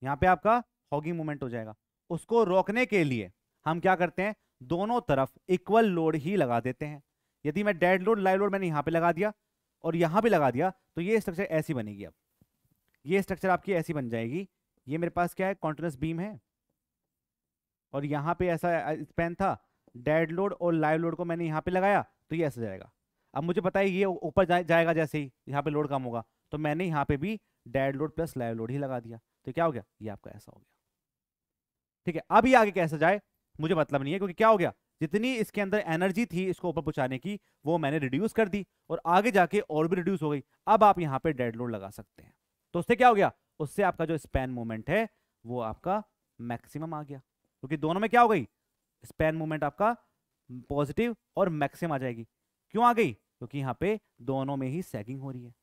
यहाँ पे आपका हॉगिंग मूवमेंट हो जाएगा। उसको रोकने के लिए हम क्या करते हैं, दोनों तरफ इक्वल लोड ही लगा देते हैं। यदि मैं डेड लोड लाइव लोड मैंने यहाँ पे लगा दिया और यहाँ पे लगा दिया, तो ये स्ट्रक्चर ऐसी बनेगी। अब ये स्ट्रक्चर आपकी ऐसी बन जाएगी। ये मेरे पास क्या है, कॉन्टिन्यूअस बीम है, और यहाँ पे ऐसा स्पैन था, डेड लोड और लाइव लोड को मैंने यहाँ पे लगाया तो ये ऐसे जाएगा। अब मुझे पता है ये ऊपर जाएगा, जैसे ही यहाँ पे लोड कम होगा, तो मैंने यहाँ पे भी dead load plus live load ही लगा दिया, तो क्या हो गया, ये आपका ऐसा हो गया। ठीक है, अब ये आगे कैसे जाए मुझे मतलब नहीं है, क्योंकि क्या हो गया, जितनी इसके अंदर एनर्जी थी इसको ऊपर पहुंचाने की वो मैंने रिड्यूस कर दी, और आगे जाके और भी रिड्यूस हो गई। अब आप यहाँ पे डेड लोड लगा सकते हैं, तो उससे क्या हो गया, उससे आपका जो स्पैन मूवमेंट है वो आपका मैक्सिमम आ गया, क्योंकि दोनों में क्या हो गई, स्पैन मूवमेंट आपका पॉजिटिव और मैक्सिमम आ जाएगी। क्यों आ गई, क्योंकि यहाँ पे दोनों में ही सैगिंग हो रही है,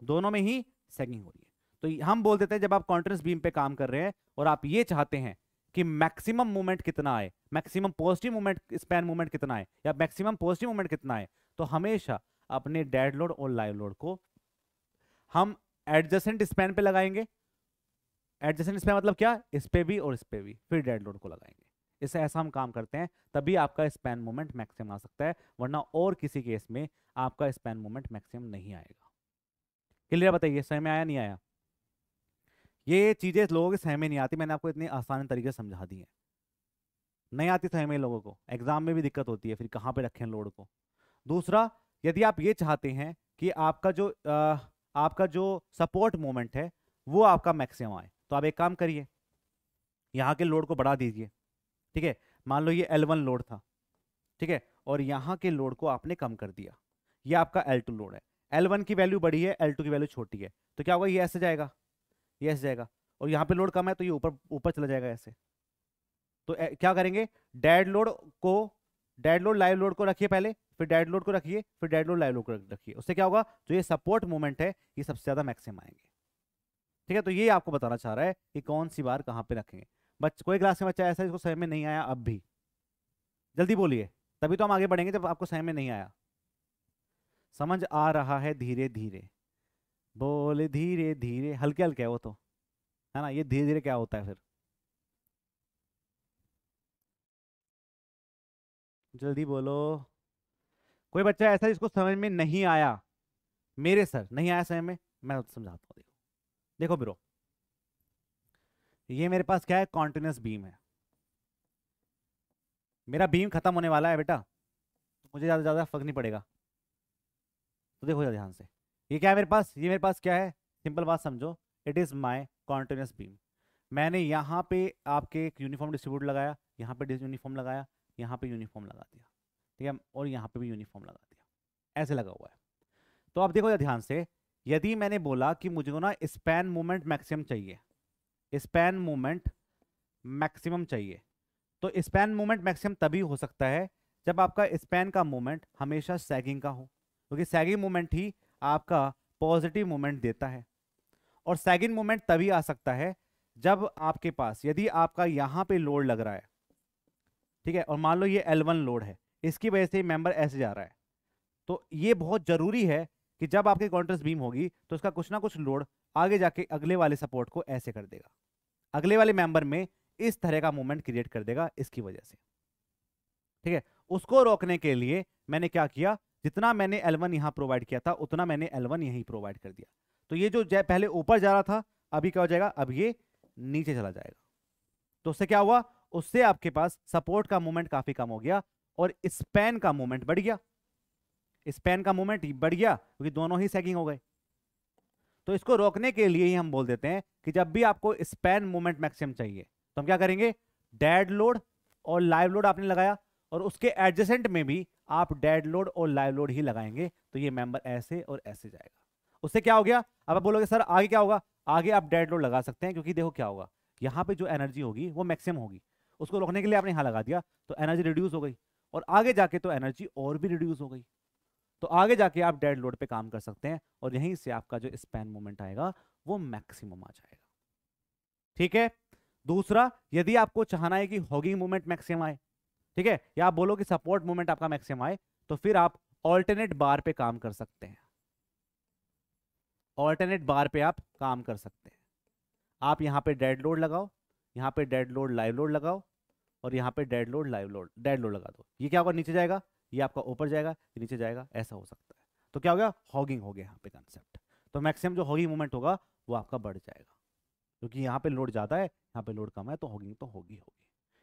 दोनों में ही सैगिंग हो रही है। तो हम बोल देते हैं जब आप कॉन्टिन्यूअस बीम पे काम कर रहे हैं और आप ये चाहते हैं कि मैक्सिमम मूवमेंट कितना आए, maximum positive movement, span movement कितना आए, या मैक्सिमम पॉजिटिव मूवमेंट कितना आए, तो हमेशा अपने डेड लोड और लाइव लोड को हम एडजेसेंट स्पैन पे लगाएंगे। एडजेसेंट स्पैन मतलब क्या, इस पे भी और इस पे भी, फिर डेड लोड को लगाएंगे। इससे ऐसा हम काम करते हैं, तभी आपका स्पैन मूवमेंट मैक्सिमम आ सकता है, वरना और किसी केस में आपका स्पैन मूवमेंट मैक्सिमम नहीं आएगा। क्लियर, बताइए समझ में आया नहीं आया। ये चीजें लोगों के समझ में नहीं आती, मैंने आपको इतनी आसान तरीके से समझा दी है। नहीं आती समझ में लोगों को, एग्जाम में भी दिक्कत होती है, फिर कहाँ पे रखें लोड को। दूसरा, यदि आप ये चाहते हैं कि आपका जो सपोर्ट मोमेंट है वो आपका मैक्सिमम आए, तो आप एक काम करिए, यहाँ के लोड को बढ़ा दीजिए। ठीक है, मान लो ये L1 लोड था, ठीक है, और यहाँ के लोड को आपने कम कर दिया, ये आपका L2 लोड है। L1 की वैल्यू बड़ी है, L2 की वैल्यू छोटी है, तो क्या होगा, ये ऐसे जाएगा, ये ऐसे जाएगा, और यहाँ पे लोड कम है तो ये ऊपर ऊपर चला जाएगा ऐसे। तो क्या करेंगे, डेड लोड लाइव लोड को रखिए पहले, फिर डेड लोड को रखिए, फिर डेड लोड लाइव लोड को रखिए। उससे क्या होगा, जो ये सपोर्ट मूवमेंट है ये सबसे ज्यादा मैक्सिमम आएंगे। ठीक है, तो ये आपको बताना चाह रहा है कि कौन सी बार कहाँ पे रखेंगे। कोई क्लास में बच्चा ऐसा इसको समझ में नहीं आया, अब भी जल्दी बोलिए, तभी तो हम आगे बढ़ेंगे जब आपको समझ में नहीं आया। समझ आ रहा है धीरे धीरे, बोले धीरे धीरे, हल्के हल्के है वो तो, है ना, ये धीरे धीरे क्या होता है फिर, जल्दी बोलो। कोई बच्चा ऐसा जिसको समझ में नहीं आया, मेरे सर नहीं आया समझ में, मैं समझाता हूँ। देखो देखो ब्रो, ये मेरे पास क्या है, कॉन्टिन्यूअस बीम है, मेरा बीम खत्म होने वाला है बेटा, तो मुझे ज़्यादा ज़्यादा फर्क नहीं पड़ेगा। तो देखो जरा ध्यान से, ये क्या है मेरे पास, ये मेरे पास क्या है, सिंपल बात समझो, it is my continuous beam. मैंने यहाँ पे आपके एक यूनिफॉर्म डिस्ट्रीब्यूट लगाया, यहाँ पे यूनिफॉर्म लगाया, यहाँ पे यूनिफॉर्म लगा दिया, ठीक है, और यहाँ पे भी यूनिफॉर्म लगा दिया, ऐसे लगा हुआ है। तो आप देखो ध्यान से, यदि मैंने बोला कि मुझे ना स्पैन मूवमेंट मैक्सिमम चाहिए, स्पैन मूवमेंट मैक्सिमम चाहिए, तो स्पैन मूवमेंट मैक्सिमम तभी हो सकता है जब आपका स्पैन का मूवमेंट हमेशा सैगिंग का हो, क्योंकि सैगिंग मूवमेंट ही आपका पॉजिटिव मूवमेंट देता है। और सैगिंग मूवमेंट तभी आ सकता है जब आपके पास, यदि आपका यहाँ पे लोड लग रहा है, ठीक है, और मान लो ये L1 लोड है, इसकी वजह से मेंबर ऐसे जा रहा है, तो ये बहुत जरूरी है कि जब आपकी कॉन्ट्रास्ट बीम होगी तो इसका कुछ ना कुछ लोड आगे जाके अगले वाले सपोर्ट को ऐसे कर देगा, अगले वाले मेंबर में इस तरह का मूवमेंट क्रिएट कर देगा इसकी वजह से। ठीक है, उसको रोकने के लिए मैंने क्या किया, जितना मैंने L1 यहां प्रोवाइड किया था उतना मैंने L1 यहीं प्रोवाइड कर दिया, तो ये जो पहले ऊपर जा रहा था अभी क्या हो जाएगा, अब ये नीचे चला जाएगा। तो उससे क्या हुआ, उससे आपके पास सपोर्ट का मूवमेंट काफी कम हो गया और स्पैन का मूवमेंट बढ़ गया, स्पैन का मूवमेंट बढ़ गया क्योंकि दोनों ही सैगिंग हो गए। तो इसको रोकने के लिए ही हम बोल देते हैं कि जब भी आपको स्पैन मूवमेंट मैक्सिमम चाहिए तो हम क्या करेंगे, डेड लोड और लाइव लोड आपने लगाया और उसके एडजेसेंट में भी आप डेड लोड और लाइव लोड ही लगाएंगे, तो ये मेंबर ऐसे और ऐसे जाएगा। उससे क्या हो गया, अब आप बोलोगे सर आगे क्या होगा, आगे आप डेड लोड लगा सकते हैं, क्योंकि देखो क्या होगा, यहाँ पे जो एनर्जी होगी वो मैक्सिमम होगी, उसको रोकने के लिए आपने यहाँ लगा दिया तो एनर्जी रिड्यूस हो गई, और आगे जाके तो एनर्जी और भी रिड्यूस हो गई, तो आगे जाके आप डेड लोड पे काम कर सकते हैं और यहीं से आपका जो स्पैन मोमेंट आएगा वो मैक्सिमम आ जाएगा। ठीक है। दूसरा, यदि आपको चाहना है कि हॉगिंग मोमेंट मैक्सिमम आए, ठीक है, या आप बोलो कि सपोर्ट मोमेंट आपका मैक्सिमम आए, तो फिर आप ऑल्टरनेट बार पे काम कर सकते हैं। ऑल्टरनेट बार पे आप काम कर सकते हैं। आप यहाँ पे डेड लोड लगाओ, यहाँ पे डेड लोड लाइव लोड लगाओ, और यहाँ पे dead load live load dead load लगा दो। ये क्या होगा, नीचे जाएगा, ये आपका ऊपर जाएगा, ये नीचे जाएगा, ऐसा हो सकता है। तो क्या हो गया, हॉगिंग हो गया यहाँ पे कंसेप्ट। तो मैक्सिमम जो हॉगिंग मूवमेंट होगा वो आपका बढ़ जाएगा, क्योंकि यहाँ पे लोड ज़्यादा है, यहाँ पे लोड कम है, तो हॉगिंग तो होगी।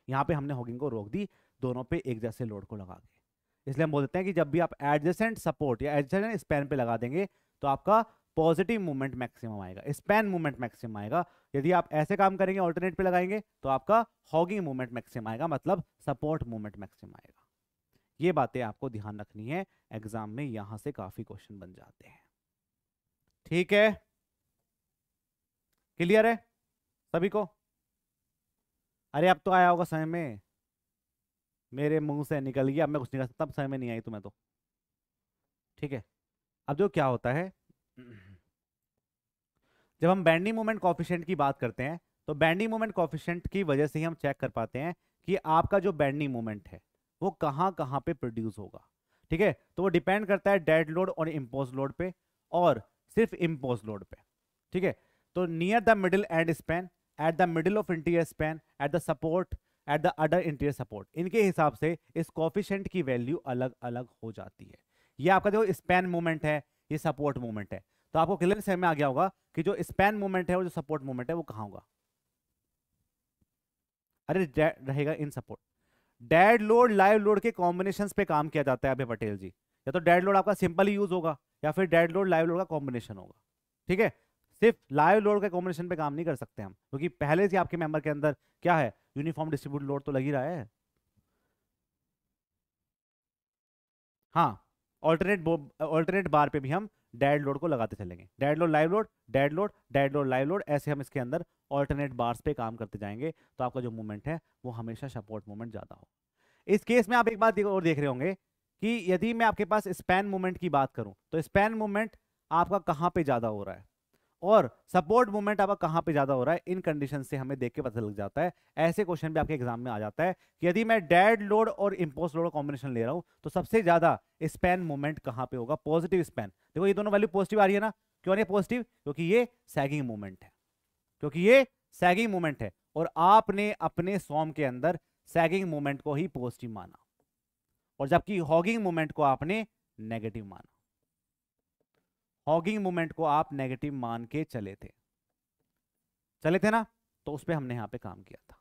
यहाँ पे हमने हॉगिंग को रोक दी, दोनों पे एक जैसे लोड को लगा के। इसलिए हम बोलते हैं कि जब भी आप एडजेसेंट सपोर्ट या एडजेसेंट स्पैन पे लगा देंगे तो आपका पॉजिटिव मूवमेंट मैक्सिमम आएगा, स्पैन मूवमेंट मैक्सिमम आएगा। यदि आप ऐसे काम करेंगे, ऑल्टरनेट पे लगाएंगे, तो आपका हॉगिंग मूवमेंट मैक्सिमम आएगा, मतलब सपोर्ट मूवमेंट मैक्सिमम आएगा। ये बातें आपको ध्यान रखनी है, एग्जाम में यहां से काफी क्वेश्चन बन जाते हैं। ठीक है, क्लियर है सभी को? अरे अब तो आया होगा समय में, मेरे मुंह से निकल गया, अब मैं कुछ नहीं कर सकता, अब समय में नहीं आई तुम्हें तो। ठीक है, अब जो क्या होता है, जब हम बेंडिंग मोमेंट कोफिशिएंट की बात करते हैं, तो बेंडिंग मोमेंट कोफिशिएंट की वजह से ही हम चेक कर पाते हैं कि आपका जो बेंडिंग मोमेंट है वो कहाँ कहाँ पे प्रोड्यूस होगा। ठीक है, तो वो डिपेंड करता है डेड लोड और इम्पोज लोड पे, और सिर्फ इम्पोज लोड पे। ठीक है, तो near the middle and span, at the middle of interior span, at the support, at the other interior support, इनके हिसाब से इस कोफिशिएंट की वैल्यू अलग अलग हो जाती है। ये आपका जो स्पैन मूवमेंट है, ये सपोर्ट मूवमेंट है, तो आपको क्लियर समझ में आ गया होगा कि जो स्पैन मूवमेंट है और जो सपोर्ट मूवमेंट है वो कहां होगा। अरे रहेगा इन support. Dead load live load के कॉम्बिनेशंस पे काम किया जाता है अभय पटेल जी, या तो डेड लोड आपका सिंपल यूज होगा या फिर डेड लोड लाइव लोड का कॉम्बिनेशन होगा। ठीक है, सिर्फ लाइव लोड के कॉम्बिनेशन पे काम नहीं कर सकते हम, क्योंकि पहले से आपके मेंबर के अंदर क्या है, यूनिफॉर्म डिस्ट्रीब्यूट लोड तो लग ही रहा है। हाँ, ऑल्टरनेट बार पे भी हम डेड लोड को लगाते चलेंगे, dead load live load, dead load, dead load live load, ऐसे हम इसके अंदर ऑल्टरनेट बार्स पे काम करते जाएंगे, तो आपका जो मूवमेंट है वो हमेशा सपोर्ट मूवमेंट ज्यादा हो। इस केस में आप एक बात और देख रहे होंगे कि यदि मैं आपके पास स्पैन मूवमेंट की बात करूं, तो स्पैन मूवमेंट आपका कहां पे ज्यादा हो रहा है और सपोर्ट मूवमेंट आपका कहां पे ज्यादा हो रहा है, इन कंडीशन से हमें देख के पता लग जाता है। ऐसे क्वेश्चन भी आपके एग्जाम में आ जाता है कि यदि मैं डेड लोड और इम्पोज लोड कॉम्बिनेशन ले रहा हूं तो सबसे ज्यादा स्पैन मूवमेंट कहां पे होगा, पॉजिटिव स्पैन। देखो ये दोनों वैल्यू पॉजिटिव आ रही है ना, क्यों आ रही है पॉजिटिव, क्योंकि ये सैगिंग मूवमेंट है, क्योंकि ये सैगिंग मूवमेंट है, और आपने अपने सॉम के अंदर सैगिंग मूवमेंट को ही पॉजिटिव माना, और जबकि हॉगिंग मूवमेंट को आपने नेगेटिव माना। हॉगिंग मूवमेंट को आप नेगेटिव मान के चले थे ना, तो उस पर हमने यहां पे काम किया था।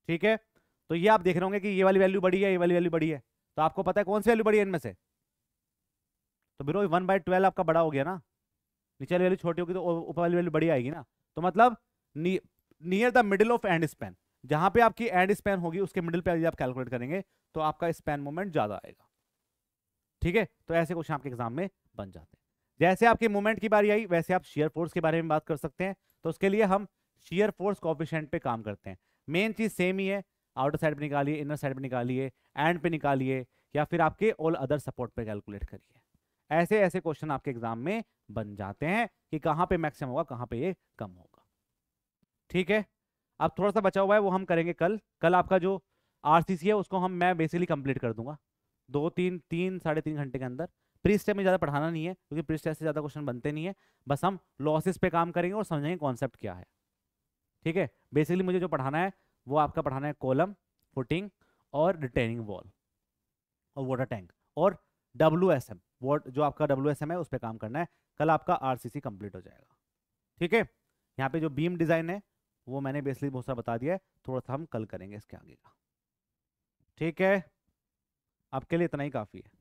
ठीक है, तो ये आप देख रहे होंगे कि ये वाली वैल्यू बड़ी है, ये वाली वैल्यू बड़ी है, तो आपको पता है कौन सी वैल्यू बड़ी है इनमें से, तो बिरो 1/12 आपका बड़ा हो गया ना, नीचे वाली वैल्यू छोटी होगी तो ऊपर वाली वैल्यू बड़ी आएगी ना। तो मतलब near the middle of and span, जहां पे आपकी एंड स्पैन होगी उसके मिडिल पे यदि आप कैलकुलेट करेंगे तो आपका स्पैन मोमेंट ज्यादा आएगा। ठीक है, तो ऐसे क्वेश्चन आपके एग्जाम में बन जाते हैं। जैसे आपके मूवमेंट की बारी आई वैसे आप शेयर फोर्स के बारे में बात कर सकते हैं, तो उसके लिए हम शेयर फोर्स कोएफिशिएंट पे काम करते हैं। मेन चीज सेम ही है, आउटर साइड पे निकालिए, इनर साइड पे निकालिए, एंड पे निकालिए, या फिर आपके ऑल अदर सपोर्ट पे कैलकुलेट करिए। ऐसे ऐसे क्वेश्चन आपके एग्जाम में बन जाते हैं कि कहां पे मैक्सिमम होगा, कहां पे ये कम होगा। ठीक है, अब थोड़ा सा बचा हुआ है वो हम करेंगे कल आपका जो आरसीसी है उसको मैं बेसिकली कंप्लीट कर दूंगा 3-3.5 घंटे के अंदर। प्री स्टेप में ज़्यादा पढ़ाना नहीं है, क्योंकि प्री स्टेप से ज़्यादा क्वेश्चन बनते नहीं है, बस हम लॉसेस पे काम करेंगे और समझेंगे कॉन्सेप्ट क्या है। ठीक है, बेसिकली मुझे जो पढ़ाना है वो आपका पढ़ाना है कॉलम, फुटिंग और रिटेनिंग वॉल और वाटर टैंक और WSM, जो आपका WSM है उस पर काम करना है। कल आपका RCC कंप्लीट हो जाएगा। ठीक है, यहाँ पे जो बीम डिजाइन है वो मैंने बेसिकली बहुत सारा बता दिया है, थोड़ा सा हम कल करेंगे इसके आगे का। ठीक है, आपके लिए इतना ही काफ़ी है।